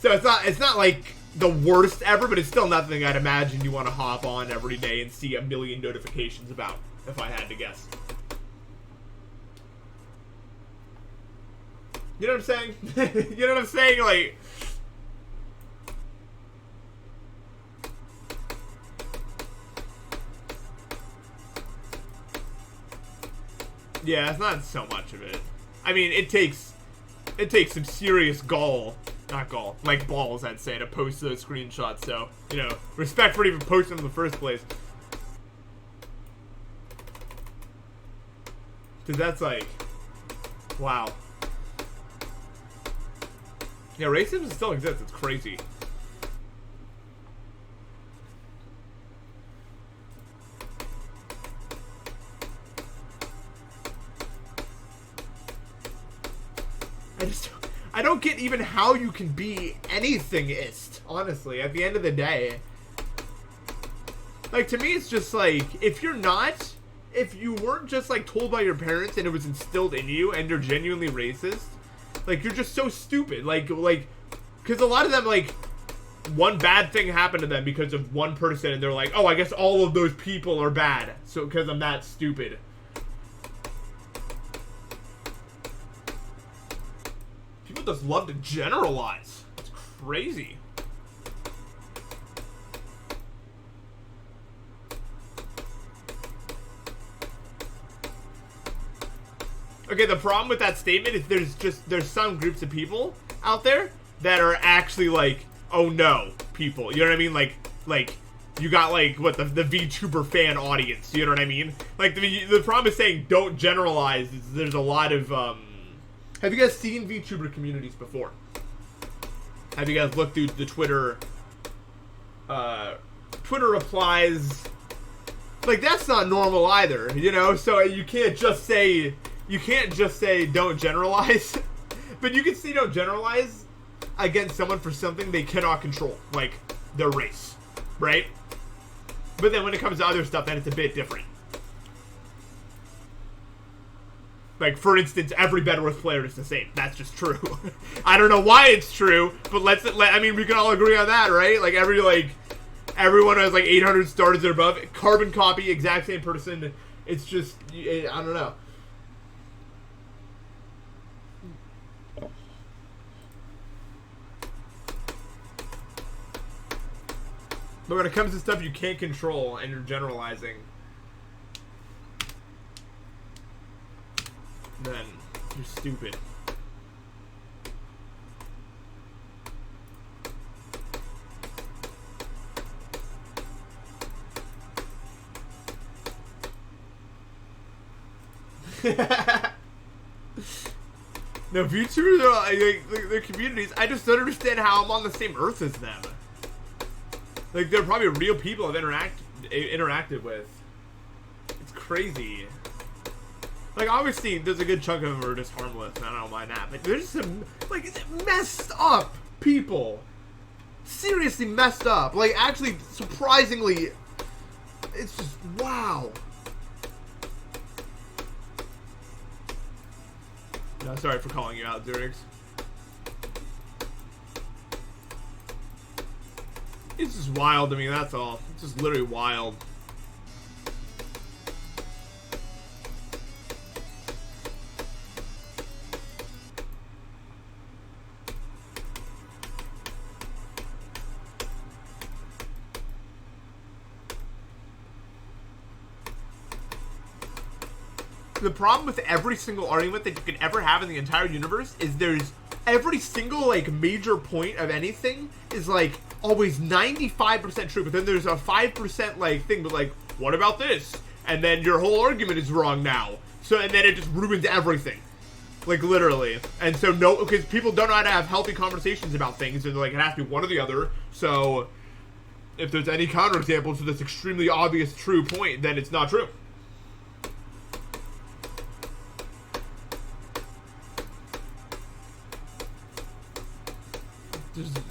So it's not like the worst ever, but it's still nothing I'd imagine you want to hop on every day and see a million notifications about, if I had to guess. You know what I'm saying? You know what I'm saying? Like... Yeah, it's not so much of it. I mean, it takes some serious gall. Not gall. Like balls, I'd say, to post those screenshots. So, you know, respect for even posting them in the first place. Because that's like... Wow. Yeah, racism still exists. It's crazy. I don't get even how you can be anythingist, honestly, at the end of the day. Like, to me, it's just like, if you weren't just, like, told by your parents and it was instilled in you and you're genuinely racist, like, you're just so stupid. Like, because a lot of them, like, one bad thing happened to them because of one person and they're like, oh, I guess all of those people are bad. So, because I'm that stupid. People just love to generalize. It's crazy. Okay, the problem with that statement is there's some groups of people out there that are actually like, oh no, people. You know what I mean? Like you got like what the VTuber fan audience. You know what I mean? Like the problem is saying don't generalize. There's a lot of Have you guys seen VTuber communities before? Have you guys looked through the Twitter replies? Like, that's not normal either, you know? So you can't just say don't generalize. But you can say don't generalize against someone for something they cannot control, like their race, right? But then when it comes to other stuff, then it's a bit different. Like, for instance, every Bedwars player is the same. That's just true. I don't know why it's true, but I mean, we can all agree on that, right? Like, everyone has, like, 800 stars or above. Carbon copy, exact same person. It's just, I don't know. But when it comes to stuff you can't control and you're generalizing, then you're stupid. No, VTubers are like their communities. I just don't understand how I'm on the same earth as them. Like, they're probably real people I've interacted with. It's crazy. Like, obviously, there's a good chunk of them are just harmless, and I don't mind that. But there's some, like, messed up people. Seriously messed up. Like, actually, surprisingly, it's just, wow. No, sorry for calling you out, Zurix. It's just wild to me, that's all. It's just literally wild. The problem with every single argument that you could ever have in the entire universe is there's every single, like, major point of anything is, like, always 95% true, but then there's a 5%, like, thing, but, like, what about this? And then your whole argument is wrong now. So, and then it just ruins everything. Like, literally. And so, no, because people don't know how to have healthy conversations about things, and, like, it has to be one or the other. So, if there's any counterexample to this extremely obvious true point, then it's not true.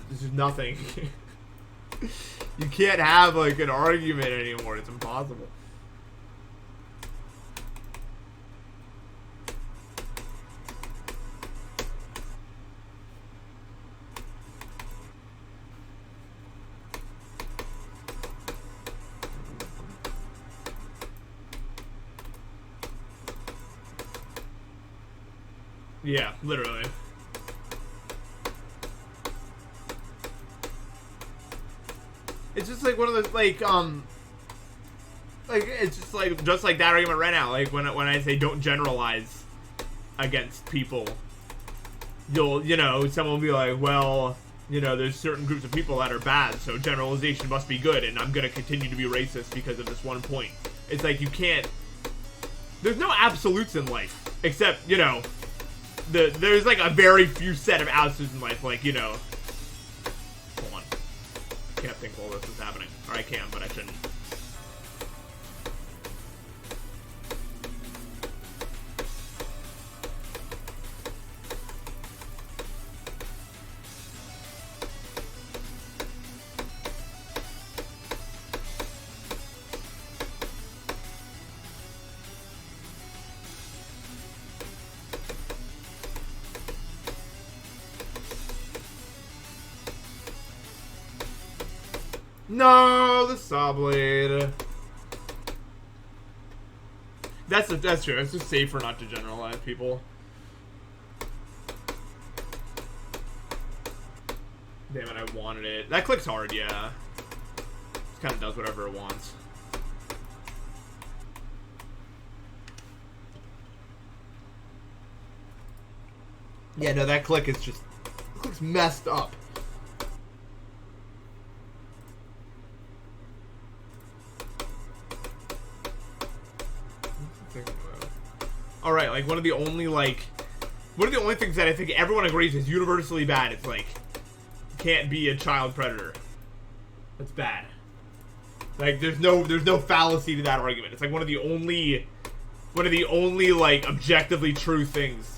There's nothing. You can't have, like, an argument anymore. It's impossible. Yeah, literally. It's just like one of those, like, it's just like that argument right now. Like, when I say don't generalize against people, you know, someone will be like, well, you know, there's certain groups of people that are bad, so generalization must be good, and I'm gonna continue to be racist because of this one point. It's like, you can't, there's no absolutes in life, except, you know, there's like a very few set of absolutes in life, like, you know, hold on. Can't think while this is happening. Or I can, but I shouldn't. No, the saw blade. That's true. It's just safer not to generalize people. Damn it, I wanted it. That clicks hard, yeah. It kind of does whatever it wants. Yeah, no, that click is just... It click's messed up. Alright, like, one of the only things that I think everyone agrees is universally bad. It's like, can't be a child predator. That's bad. Like, there's no fallacy to that argument. It's like one of the only like objectively true things.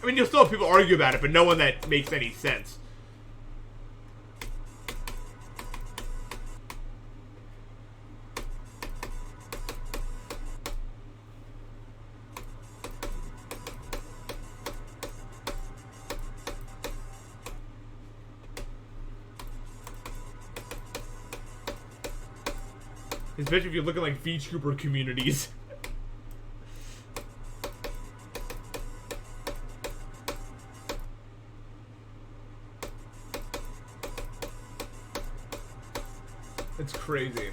I mean, you'll still have people argue about it, but no one that makes any sense. Especially if you're looking like VTuber communities. It's crazy.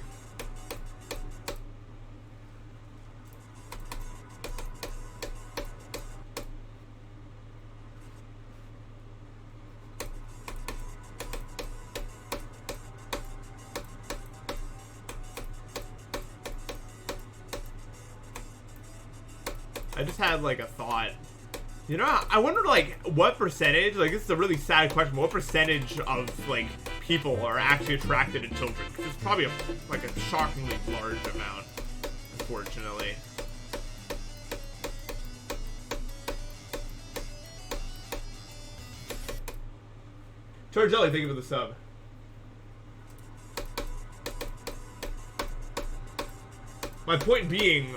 I just had like a thought. You know, I wonder like what percentage, like this is a really sad question, but what percentage of like people are actually attracted to children? It's probably like a shockingly large amount, unfortunately. Chargelli, thank you for the sub. My point being,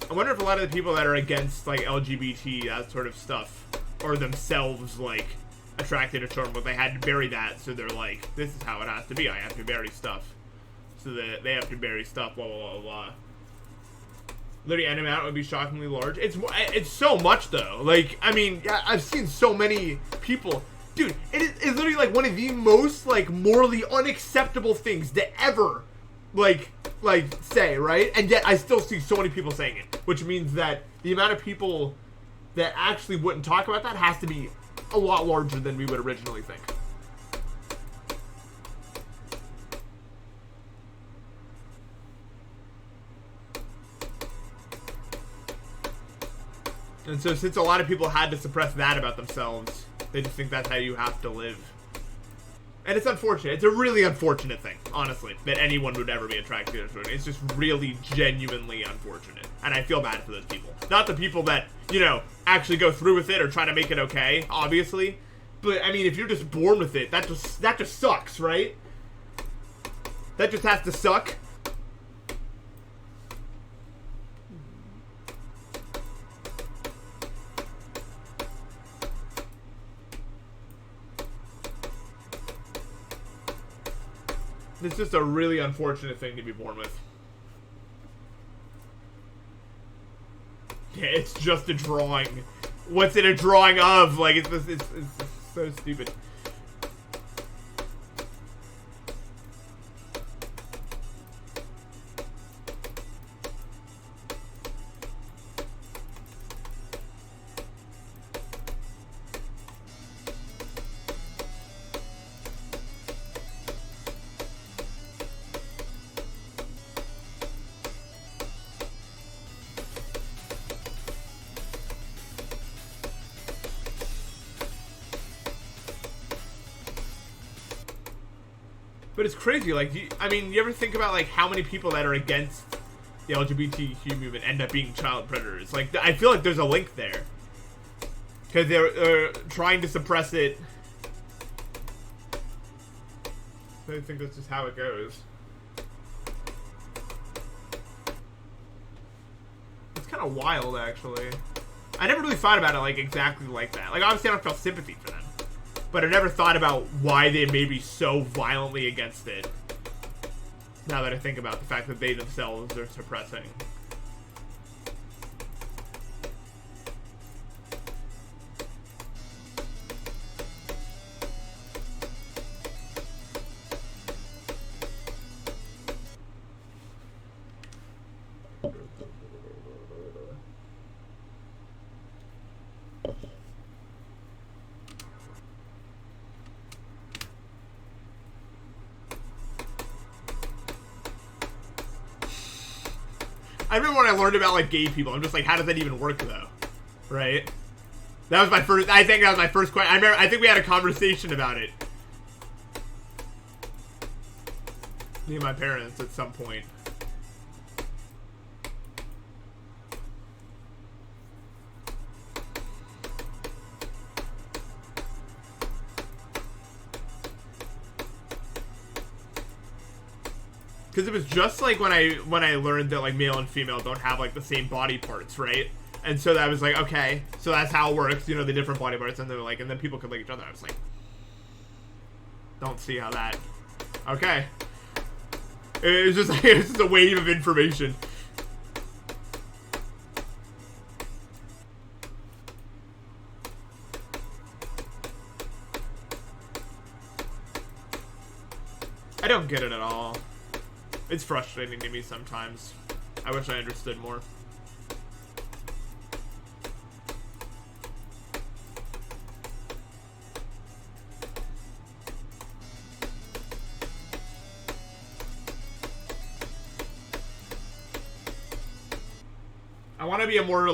I wonder if a lot of the people that are against like LGBT, that sort of stuff, are themselves like attracted to children, but they had to bury that, so they're like, this is how it has to be. I have to bury stuff, so that they have to bury stuff. Blah blah blah blah. Literally, any amount would be shockingly large. It's so much though. Like, I mean, yeah, I've seen so many people. Dude, it's literally like one of the most like morally unacceptable things to ever like say, right? And yet I still see so many people saying it, which means that the amount of people that actually wouldn't talk about that has to be a lot larger than we would originally think. And so since a lot of people had to suppress that about themselves, they just think that's how you have to live. And it's unfortunate. It's a really unfortunate thing, honestly, that anyone would ever be attracted to children. It's just really genuinely unfortunate. And I feel bad for those people. Not the people that, you know, actually go through with it or try to make it okay, obviously. But, I mean, if you're just born with it, that just sucks, right? That just has to suck. It's just a really unfortunate thing to be born with. Yeah, it's just a drawing. What's it a drawing of? Like, it's so stupid. But it's crazy, like, I mean, you ever think about, like, how many people that are against the LGBTQ movement end up being child predators? Like, I feel like there's a link there. Because they're trying to suppress it. I think that's just how it goes. It's kind of wild, actually. I never really thought about it, like, exactly like that. Like, obviously I don't feel sympathy for them. but I never thought about why they may be so violently against it. Now that I think about the fact that they themselves are suppressing. I remember when I learned about, like, gay people, I'm just like, how does that even work, though? Right? That was my first, I think that was my first question. I think we had a conversation about it. Me and my parents at some point. Because it was just like when I learned that, like, male and female don't have, like, the same body parts, right? And so that was like, okay, so that's how it works, you know, the different body parts, and they're like, and then people could like each other. I was like, don't see how that. Okay. It was just a wave of information. I don't get it at all. It's frustrating to me sometimes. I wish I understood more. I want to be a more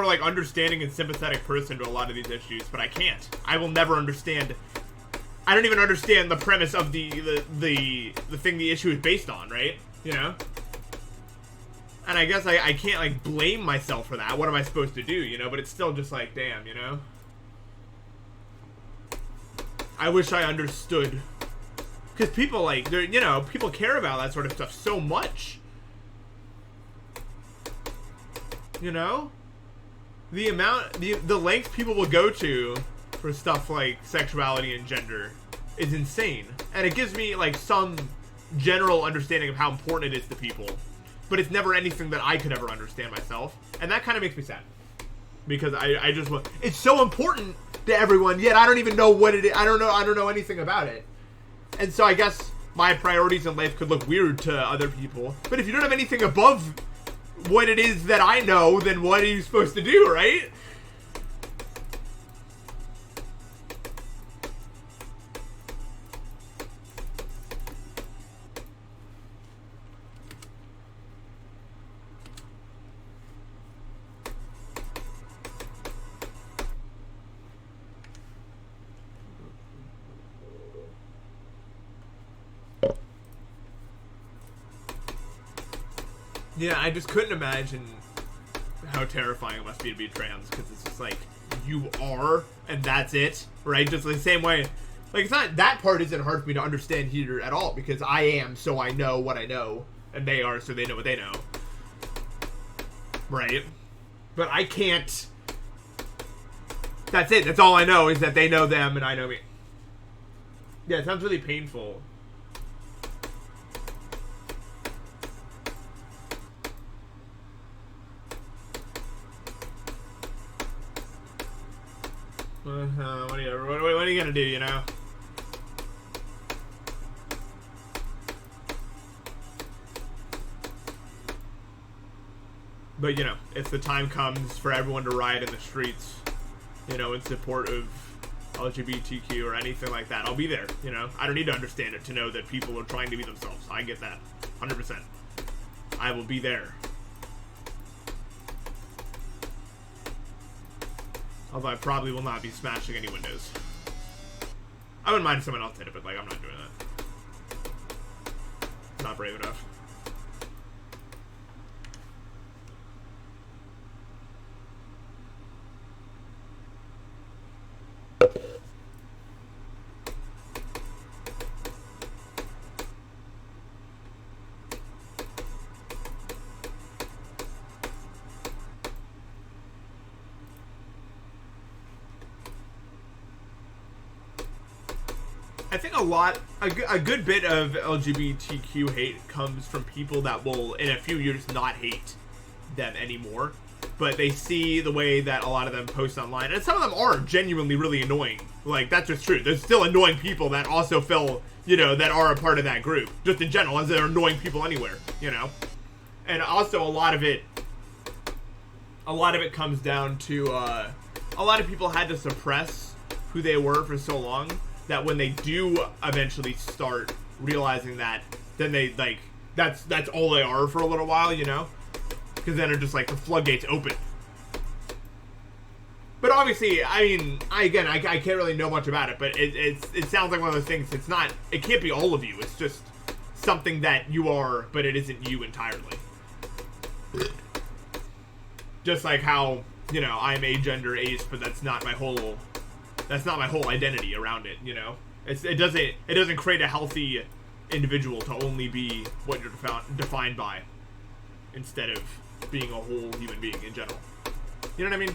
like understanding and sympathetic person to a lot of these issues, but I can't. I will never understand. I don't even understand the premise of the thing the issue is based on, right? You know? And I guess I can't, like, blame myself for that. What am I supposed to do, you know? But it's still just like, damn, you know? I wish I understood. Because people, like, they're, you know, people care about that sort of stuff so much. You know? The lengths people will go to for stuff like sexuality and gender is insane. And it gives me, like, some general understanding of how important it is to people. But it's never anything that I could ever understand myself. And that kind of makes me sad. Because I just want... It's so important to everyone, yet I don't even know what it is. I don't know anything about it. And so I guess my priorities in life could look weird to other people. But if you don't have anything above what it is that I know, then what are you supposed to do, right? Yeah, I just couldn't imagine how terrifying it must be to be trans, because it's just like, you are, and that's it, right? Just the same way, like, it's not, that part isn't hard for me to understand here at all, because I am, so I know what I know, and they are, so they know what they know, right? But I can't, that's it, that's all I know, is that they know them, and I know me. Yeah, it sounds really painful. What are you gonna do, you know? But, you know, if the time comes for everyone to riot in the streets, you know, in support of LGBTQ or anything like that, I'll be there, you know? I don't need to understand it to know that people are trying to be themselves. I get that. 100%. I will be there. Although I probably will not be smashing any windows. I wouldn't mind if someone else did it, but, like, I'm not doing that. Not brave enough. think a good bit of LGBTQ hate comes from people that will, in a few years, not hate them anymore. But they see the way that a lot of them post online, and some of them are genuinely really annoying. Like, that's just true. There's still annoying people that also feel, you know, that are a part of that group. Just in general, as they're annoying people anywhere, you know? And also, a lot of it comes down to, a lot of people had to suppress who they were for so long, that when they do eventually start realizing that, then they, like, that's all they are for a little while, you know? Because then it's just like the floodgates open. But obviously, I mean, I can't really know much about it, but it sounds like one of those things. It can't be all of you. It's just something that you are, but it isn't you entirely. Just like how, you know, I'm agender ace, but that's not my whole identity around it. You know, it doesn't create a healthy individual to only be what you're defined by, instead of being a whole human being in general. You know what I mean?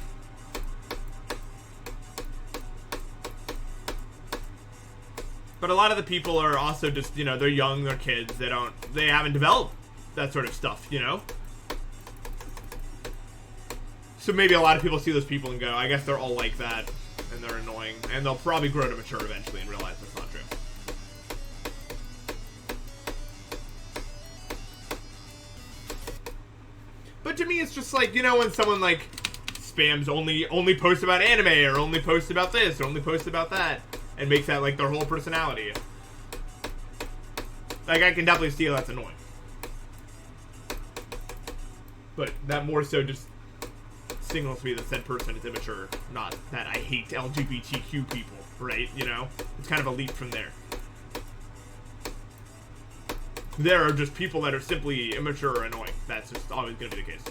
But a lot of the people are also just, you know, they're young, they're kids, they haven't developed that sort of stuff, you know? So maybe a lot of people see those people and go, I guess they're all like that, and they're annoying, and they'll probably grow to mature eventually and realize that's not true. But to me, it's just like, you know, when someone, like, spams only posts about anime, or only posts about this, or only posts about that, and makes that, like, their whole personality. Like, I can definitely see how that's annoying. But that more so just signals to me that said person is immature, not that I hate LGBTQ people, right? You know? It's kind of a leap from there. There are just people that are simply immature or annoying. That's just always going to be the case.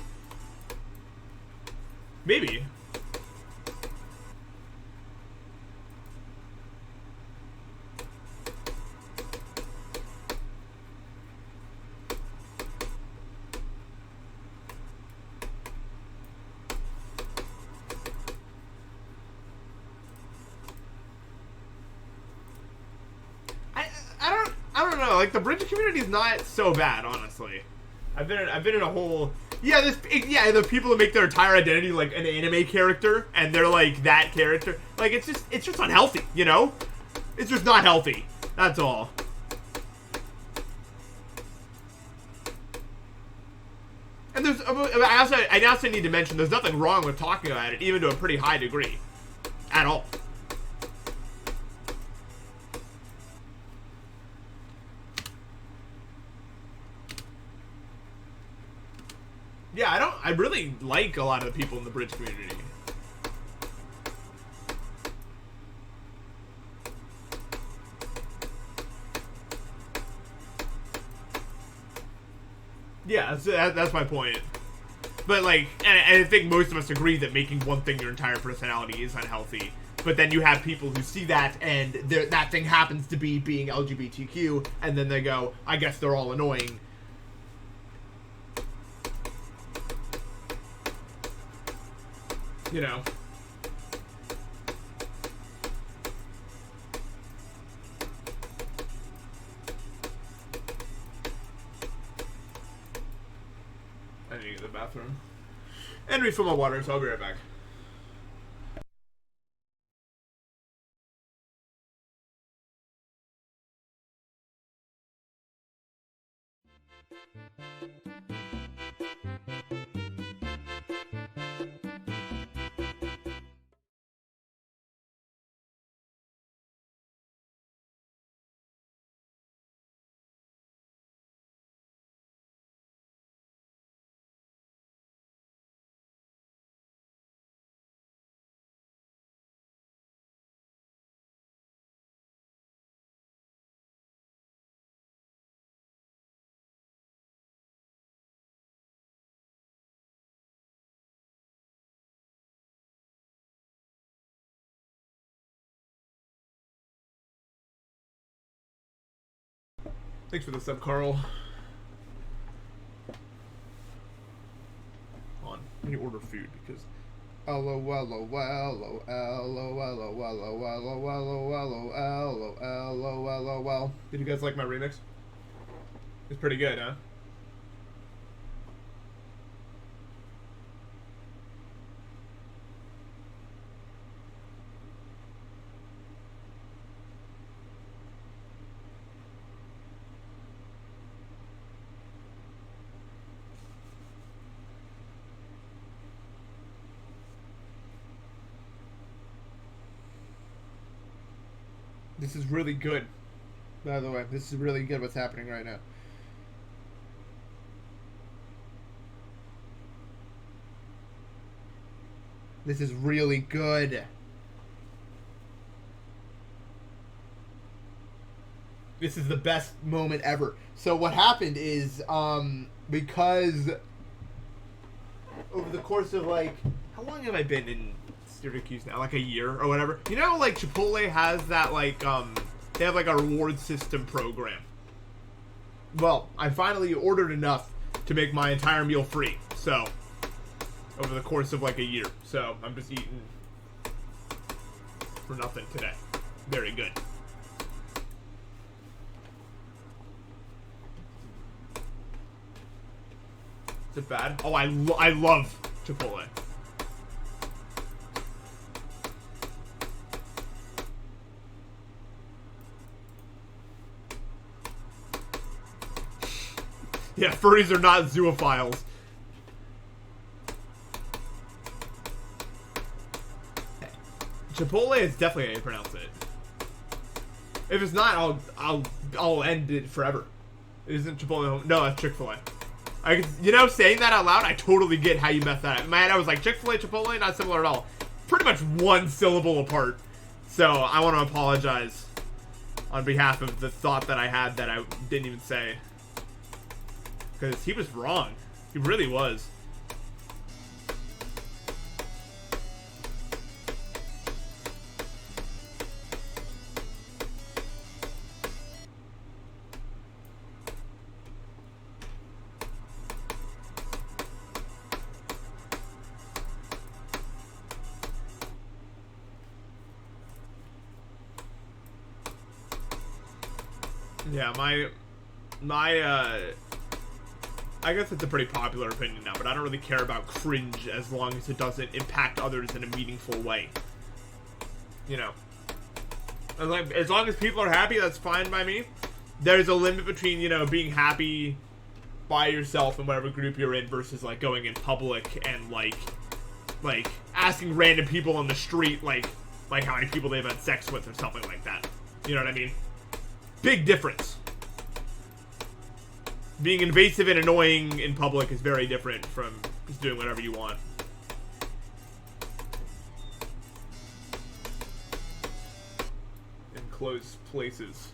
Maybe. I don't know. Like, the bridge community is not so bad, honestly. I've been in a whole. Yeah, the people that make their entire identity like an anime character, and they're like that character. Like, it's just unhealthy, you know? It's just not healthy. That's all. And I also need to mention there's nothing wrong with talking about it, even to a pretty high degree, at all. Yeah, I really like a lot of the people in the bridge community. Yeah, that's my point. But, like, and I think most of us agree that making one thing your entire personality is unhealthy. But then you have people who see that, and that thing happens to be being LGBTQ, and then they go, I guess they're all annoying. You know. I need to get to the bathroom. And refill my water, so I'll be right back. Thanks for the sub, Carl. Hold on, let me order food because LOL. Did you guys like my remix? It's pretty good, huh? This is really good. By the way, this is really good what's happening right now. This is really good. This is the best moment ever. So what happened is, because over the course of like, how long have I been in Syracuse now? Like a year or whatever. You know, like Chipotle has that like, they have like a reward system program. Well, I finally ordered enough to make my entire meal free. So, over the course of like a year. So, I'm just eating for nothing today. Very good. Is it bad? Oh, I love Chipotle. Yeah, furries are not zoophiles. Chipotle is definitely how you pronounce it. If it's not, I'll end it forever. Isn't Chipotle? No, that's Chick-fil-A. You know, saying that out loud, I totally get how you messed that up. In my head, I was like, Chick-fil-A, Chipotle, not similar at all. Pretty much one syllable apart. So, I want to apologize on behalf of the thought that I had that I didn't even say. Because he was wrong. He really was. Yeah, I guess it's a pretty popular opinion now, but I don't really care about cringe as long as it doesn't impact others in a meaningful way. You know. As long as people are happy, that's fine by me. There's a limit between, you know, being happy by yourself in whatever group you're in versus, like, going in public and, like asking random people on the street, like how many people they've had sex with or something like that. You know what I mean? Big difference. Being invasive and annoying in public is very different from just doing whatever you want. In closed places.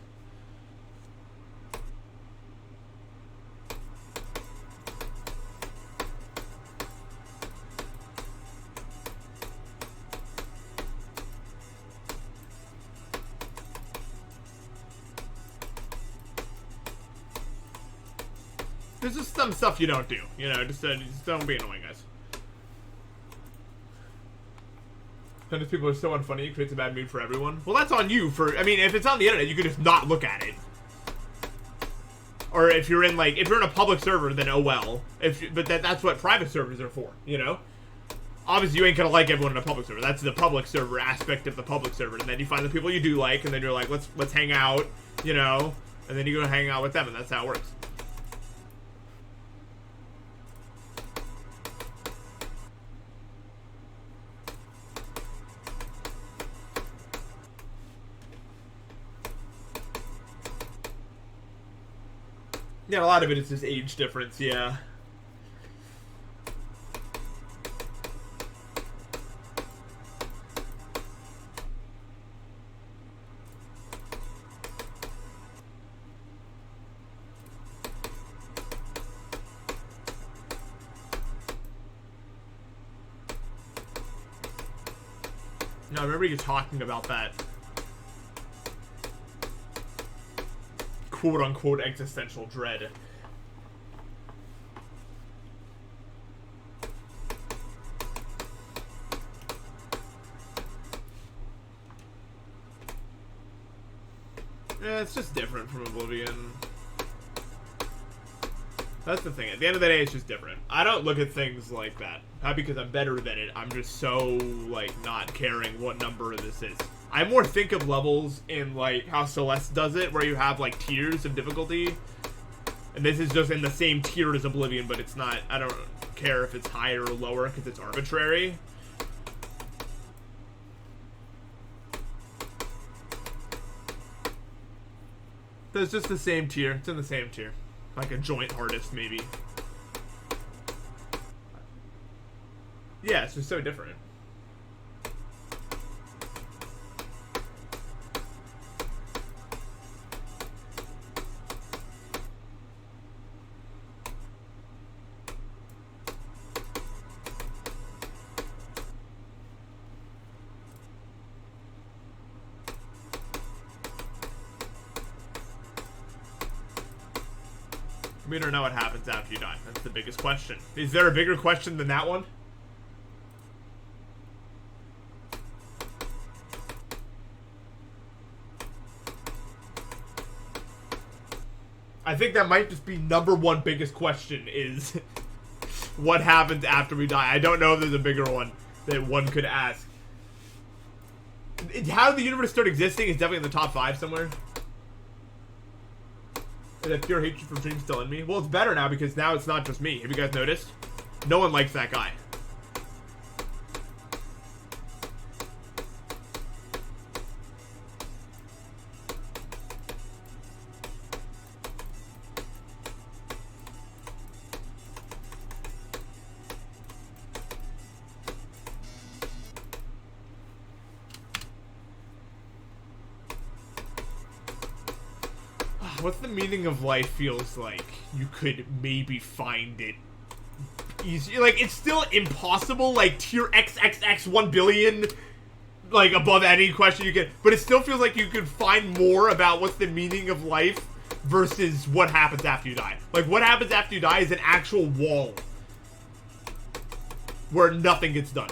There's just some stuff you don't do, you know, just don't be annoying, guys. Sometimes people are so unfunny, it creates a bad mood for everyone. Well, that's on you I mean, if it's on the internet, you can just not look at it. Or if you're in, like, if you're in a public server, then oh well. But that's what private servers are for, you know? Obviously, you ain't gonna like everyone in a public server. That's the public server aspect of the public server. And then you find the people you do like, and then you're like, let's hang out, you know? And then you go hang out with them, and that's how it works. Yeah, a lot of it is just age difference, yeah. No, I remember you talking about that quote-unquote existential dread. Yeah, it's just different from Oblivion. That's the thing. At the end of the day, it's just different. I don't look at things like that. Not because I'm better than it. I'm just so, like, not caring what number this is. I more think of levels in, like, how Celeste does it, where you have, like, tiers of difficulty. And this is just in the same tier as Oblivion, but it's not... I don't care if it's higher or lower, because it's arbitrary. But it's just the same tier. It's in the same tier. Like a joint hardest, maybe. Yeah, it's just so different. We don't know what happens after you die. That's the biggest question. Is there a bigger question than that one? I think that might just be #1 biggest question is what happens after we die. I don't know if there's a bigger one that one could ask. How did the universe start existing is definitely in the top 5 somewhere. Is that pure hatred for Dream still in me? Well, it's better now because now it's not just me. Have you guys noticed? No one likes that guy. What's the meaning of life feels like you could maybe find it easy. Like, it's still impossible, like, tier XXX 1 billion, like, above any question you get. But it still feels like you could find more about what's the meaning of life versus what happens after you die. Like, what happens after you die is an actual wall where nothing gets done.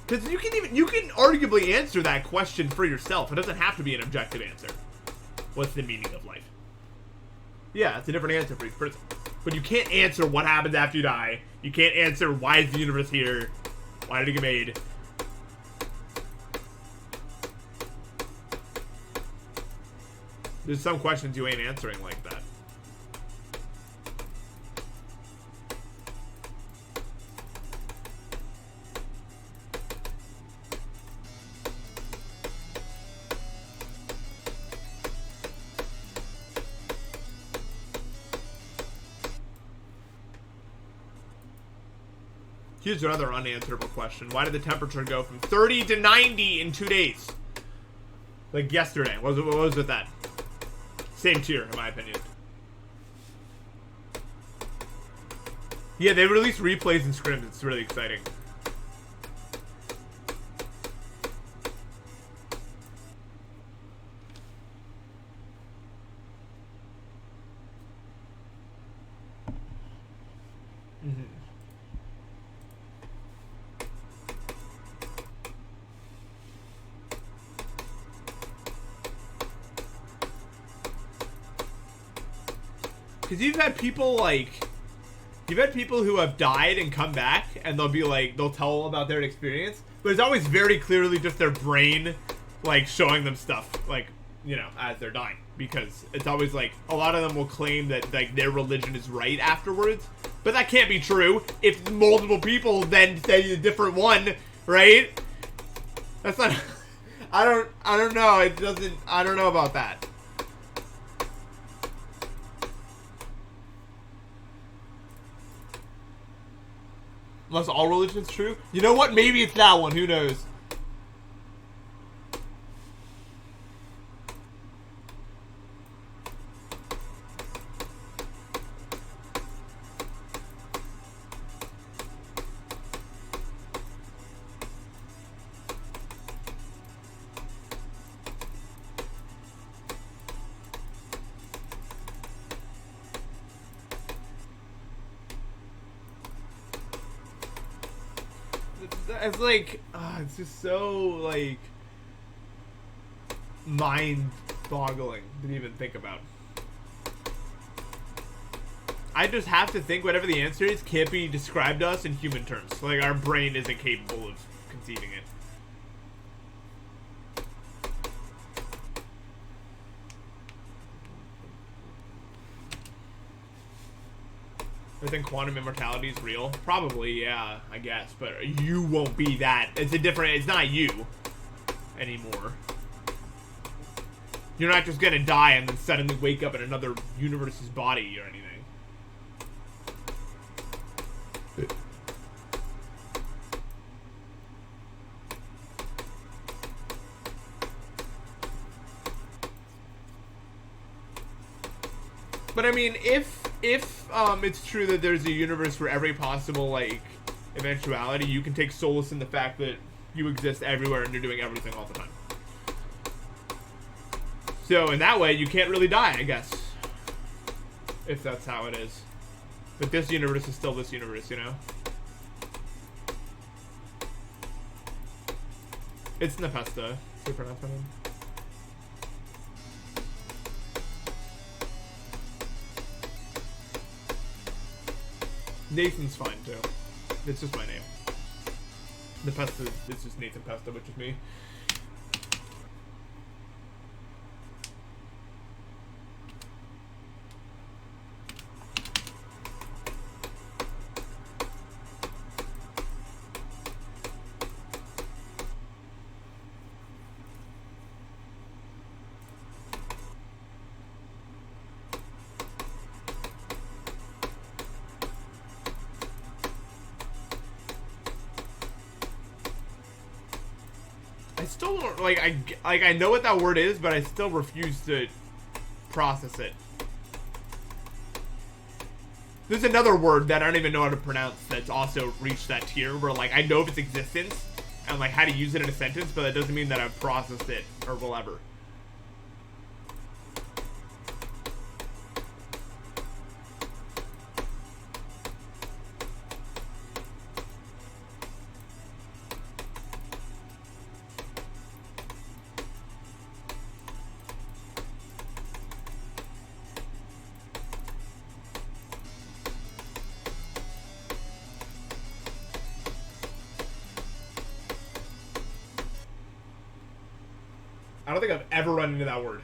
Because you can arguably answer that question for yourself. It doesn't have to be an objective answer. What's the meaning of life? Yeah, it's a different answer for each person. But you can't answer what happens after you die. You can't answer why is the universe here? Why did it get made? There's some questions you ain't answering like that. Here's another unanswerable question. Why did the temperature go from 30 to 90 in 2 days? Like yesterday. What was with that? Same tier, in my opinion. Yeah, they release replays and scrims. It's really exciting. Because you've had people who have died and come back, and they'll be like, they'll tell about their experience, but it's always very clearly just their brain, like, showing them stuff, like, you know, as they're dying. Because it's always like, a lot of them will claim that, like, their religion is right afterwards, but that can't be true if multiple people then say a different one, right? That's not, I don't know, it doesn't, I don't know about that. Unless all religion's true? You know what? Maybe it's that one. Who knows? it's like, it's just so, like, mind-boggling to even think about. I just have to think whatever the answer is can't be described to us in human terms. Like, our brain isn't capable of conceiving it. I think quantum immortality is real. Probably, yeah, I guess. But you won't be that. It's not you anymore. You're not just gonna die and then suddenly wake up in another universe's body or anything. But I mean, if it's true that there's a universe for every possible, like, eventuality, you can take solace in the fact that you exist everywhere and you're doing everything all the time. So in that way, you can't really die, I guess. If that's how it is. But this universe is still this universe, you know? It's Npesta. Say pronounce my name. Nathan's fine too. It's just my name. Npesta is just Nathan Pesta, which is me. I still don't, I know what that word is, but I still refuse to process it. There's another word that I don't even know how to pronounce that's also reached that tier where, like, I know of its existence and, like, how to use it in a sentence, but that doesn't mean that I've processed it or will ever. I don't think I've ever run into that word.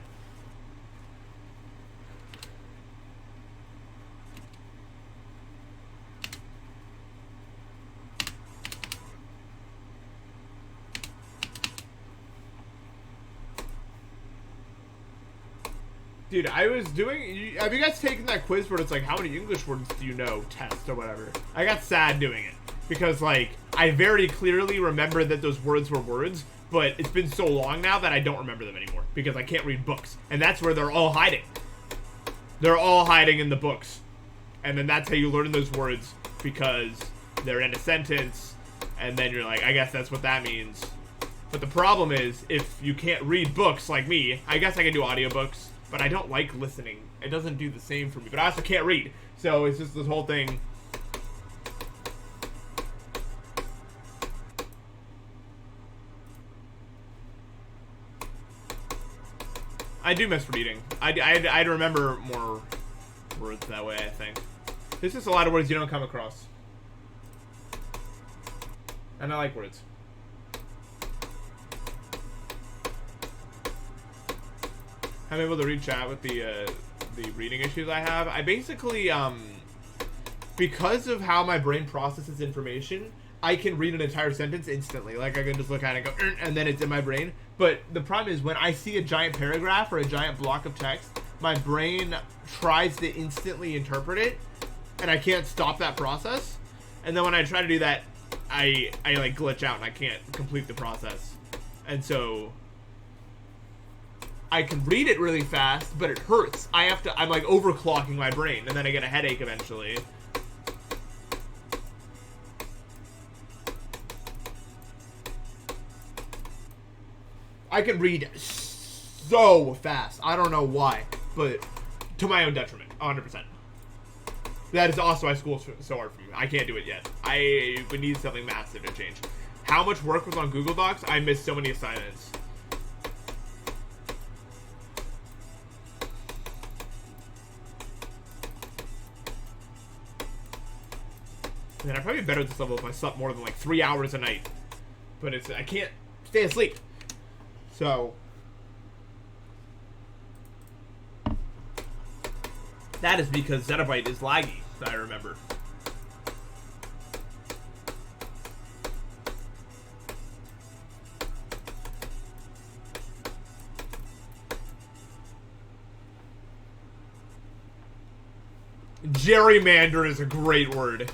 Dude, I was doing... Have you guys taken that quiz where it's like, how many English words do you know? Test or whatever. I got sad doing it. Because, like, I very clearly remember that those words were words, but it's been so long now that I don't remember them anymore. Because I can't read books. And that's where they're all hiding. They're all hiding in the books. And then that's how you learn those words, because they're in a sentence, and then you're like, I guess that's what that means. But the problem is, if you can't read books like me, I guess I can do audiobooks, but I don't like listening. It doesn't do the same for me. But I also can't read. So it's just this whole thing. I do miss reading. I'd remember more words that way, I think. There's just a lot of words you don't come across. And I like words. I'm able to read chat with the reading issues I have. I basically, because of how my brain processes information, I can read an entire sentence instantly. Like, I can just look at it and go, and then it's in my brain. But the problem is, when I see a giant paragraph or a giant block of text, my brain tries to instantly interpret it, and I can't stop that process. And then when I try to do that, I like glitch out and I can't complete the process. And so I can read it really fast, but it hurts. I'm like overclocking my brain, and then I get a headache eventually. I can read so fast. I don't know why, but to my own detriment, 100%. That is also why school's so hard for me. I can't do it yet. I would need something massive to change. how much work was on Google Docs, I missed so many assignments. Man, I'd probably be better at this level if I slept more than like 3 hours a night. But I can't stay asleep. So that is because Zettabyte is laggy, I remember. Gerrymander is a great word.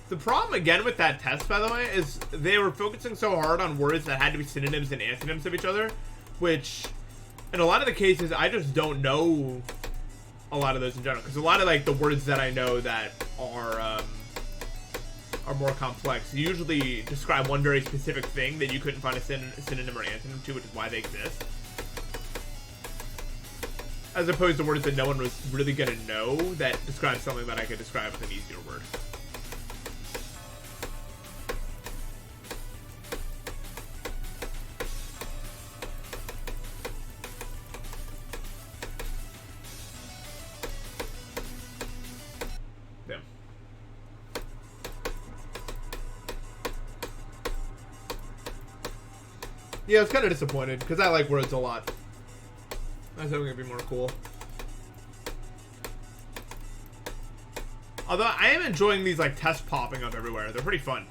The problem, again, with that test, by the way, is they were focusing so hard on words that had to be synonyms and antonyms of each other, which, in a lot of the cases, I just don't know a lot of those in general. Because a lot of, like, the words that I know that are more complex usually describe one very specific thing that you couldn't find a synonym or antonym to, which is why they exist. As opposed to words that no one was really going to know that describe something that I could describe with an easier word. Yeah, I was kind of disappointed, because I like words a lot. I was hoping it'd be more cool. Although, I am enjoying these, like, tests popping up everywhere. They're pretty fun.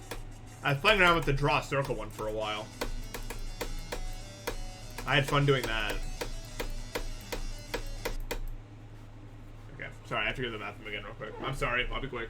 I was playing around with the draw circle one for a while. I had fun doing that. Okay, sorry, I have to go to the bathroom again real quick. I'm sorry, I'll be quick.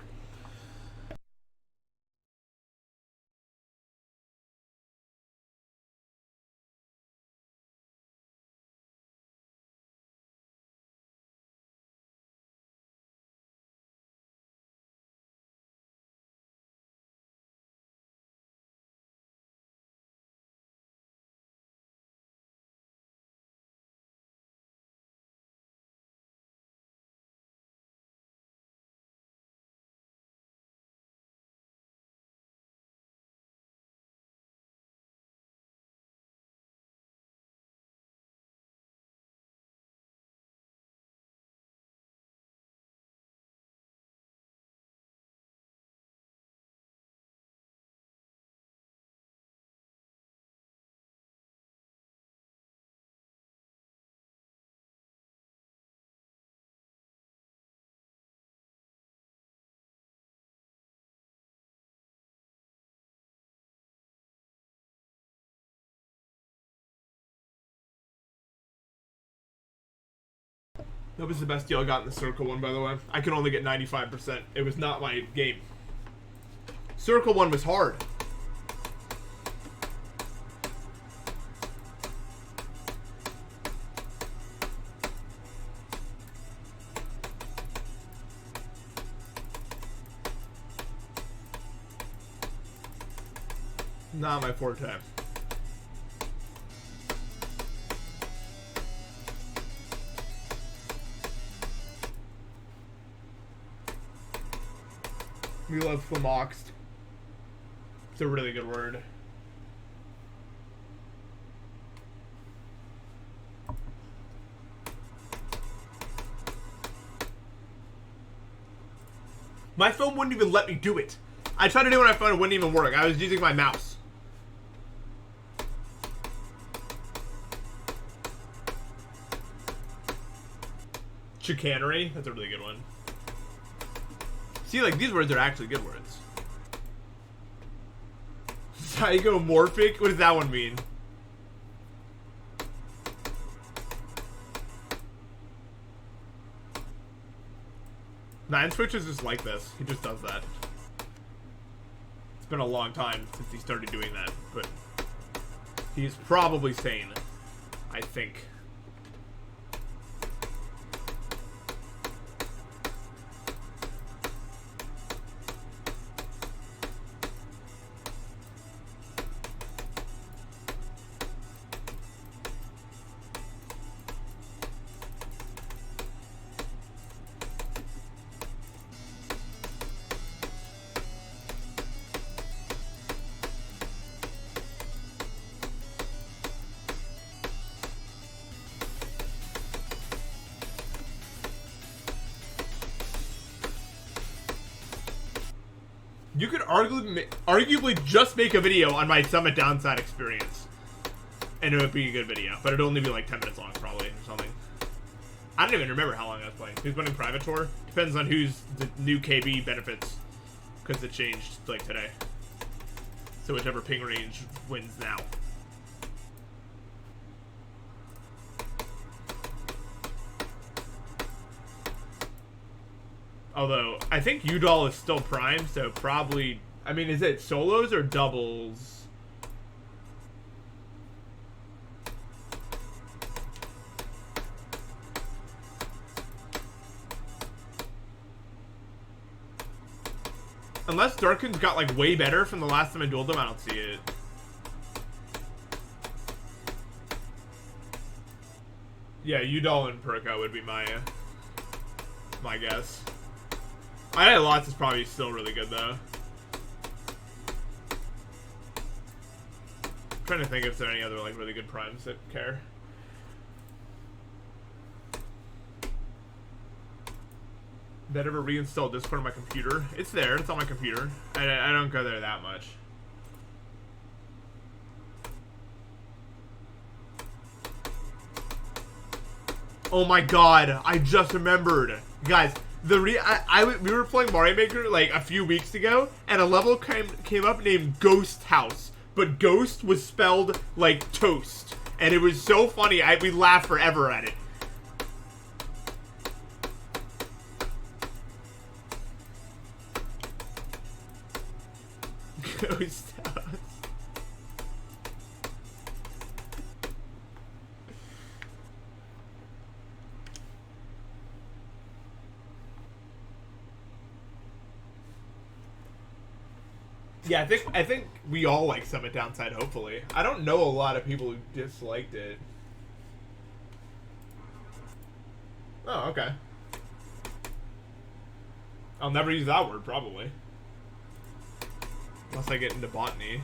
That was the best deal I got in the Circle one, by the way. I could only get 95%. It was not my game. Circle one was hard. Not my forte. We love flummoxed. It's a really good word. My phone wouldn't even let me do it. I tried to do it on my phone, it wouldn't even work. I was using my mouse. Chicanery? That's a really good one. See, like, these words are actually good words. Zygomorphic? What does that one mean? Nine Switch is just like this. He just does that. It's been a long time since he started doing that, but he's probably sane, I think. You could arguably just make a video on my Summit Downside experience. And it would be a good video. But it'd only be like 10 minutes long, probably, or something. I don't even remember how long I was playing. Who's winning Private Tour? Depends on who's the new KB benefits. Because it changed, like, today. So whichever ping range wins now. Although, I think Udall is still prime, so probably... I mean, is it solos or doubles? Unless Durkin's got, like, way better from the last time I dueled him, I don't see it. Yeah, Udall and Perka would be my guess. I had lots is probably still really good, though. I'm trying to think if there are any other, like, really good primes that care. That ever reinstalled Discord on my computer? It's there. It's on my computer. I don't go there that much. Oh my god! I just remembered, guys. We were playing Mario Maker like a few weeks ago, and a level came up named Ghost House, but Ghost was spelled like toast, and it was so funny. We laughed forever at it. Ghost House. Yeah, I think we all like Summit Downside, hopefully. I don't know a lot of people who disliked it. Oh, okay. I'll never use that word, probably. Unless I get into botany.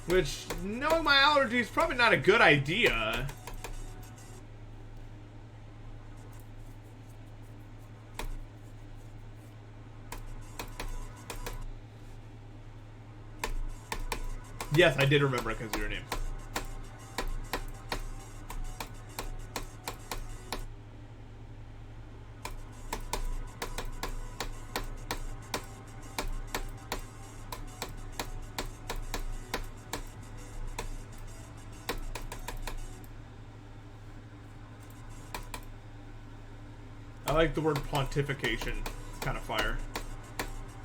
Which, knowing my allergies, is probably not a good idea. Yes, I did remember it because of your name. I like the word pontification. It's kind of fire.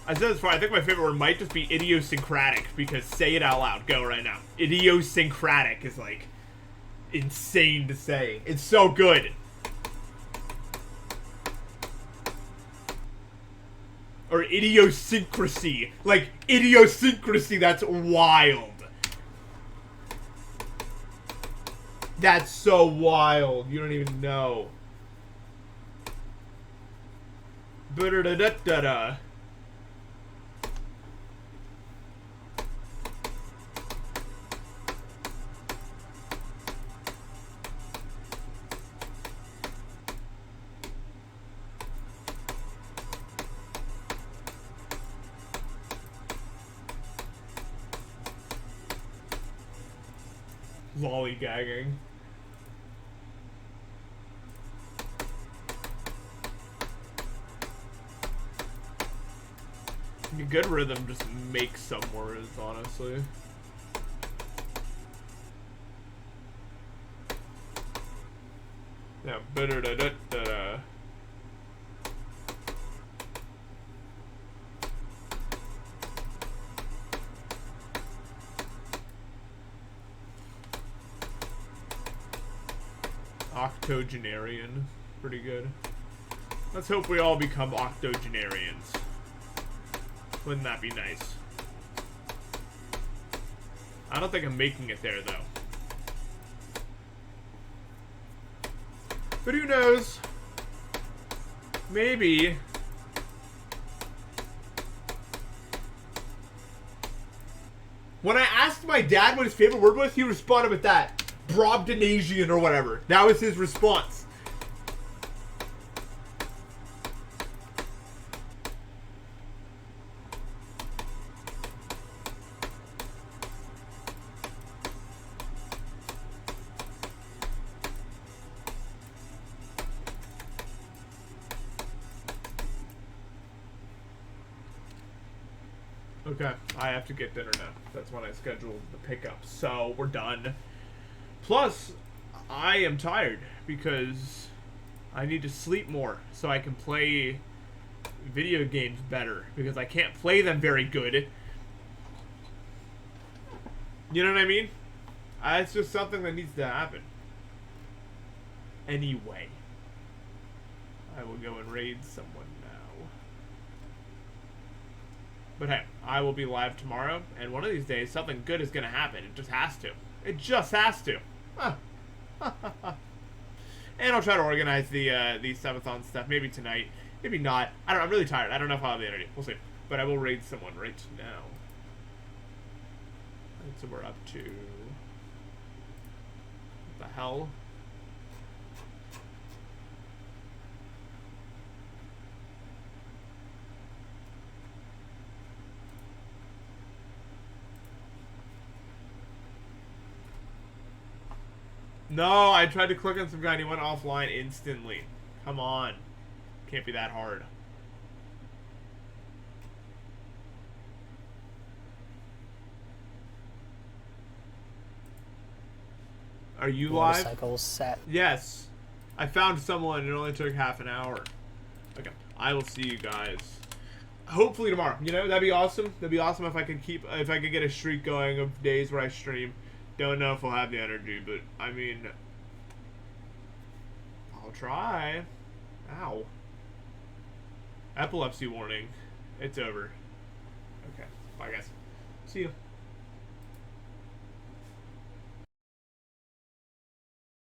I said this before, I think my favorite word might just be idiosyncratic, because say it out loud. Go right now. Idiosyncratic is, like, insane to say. It's so good. Or idiosyncrasy. Like, idiosyncrasy, that's wild. That's so wild. You don't even know. Da-da-da-da-da-da. Lollygagging. A good rhythm just makes some words, honestly. Yeah, da-da-da-da-da. Octogenarian. Pretty good. Let's hope we all become octogenarians. Wouldn't that be nice? I don't think I'm making it there, though. But who knows? Maybe. When I asked my dad what his favorite word was, he responded with that. Brobdinasian or whatever. That was his response. Okay, I have to get dinner now. That's when I scheduled the pickup. So, we're done. Plus, I am tired because I need to sleep more so I can play video games better because I can't play them very good. You know what I mean? It's just something that needs to happen. Anyway, I will go and raid someone now. But hey, I will be live tomorrow, and one of these days something good is going to happen. It just has to. It just has to. Huh. And I'll try to organize the subathon stuff. Maybe tonight. Maybe not. I don't know. I'm really tired. I don't know if I'll have the energy. We'll see. But I will raid someone right now. That's what we're up to. What the hell? No, I tried to click on some guy and he went offline instantly. Come on. Can't be that hard. Are you live? Motorcycles set. Yes. I found someone. It only took half an hour. Okay. I will see you guys. Hopefully tomorrow. You know, that'd be awesome. That'd be awesome if I could get a streak going of days where I stream. Don't know if I'll have the energy, but I mean, I'll try. Ow. Epilepsy warning. It's over. Okay. Bye, guys. See you.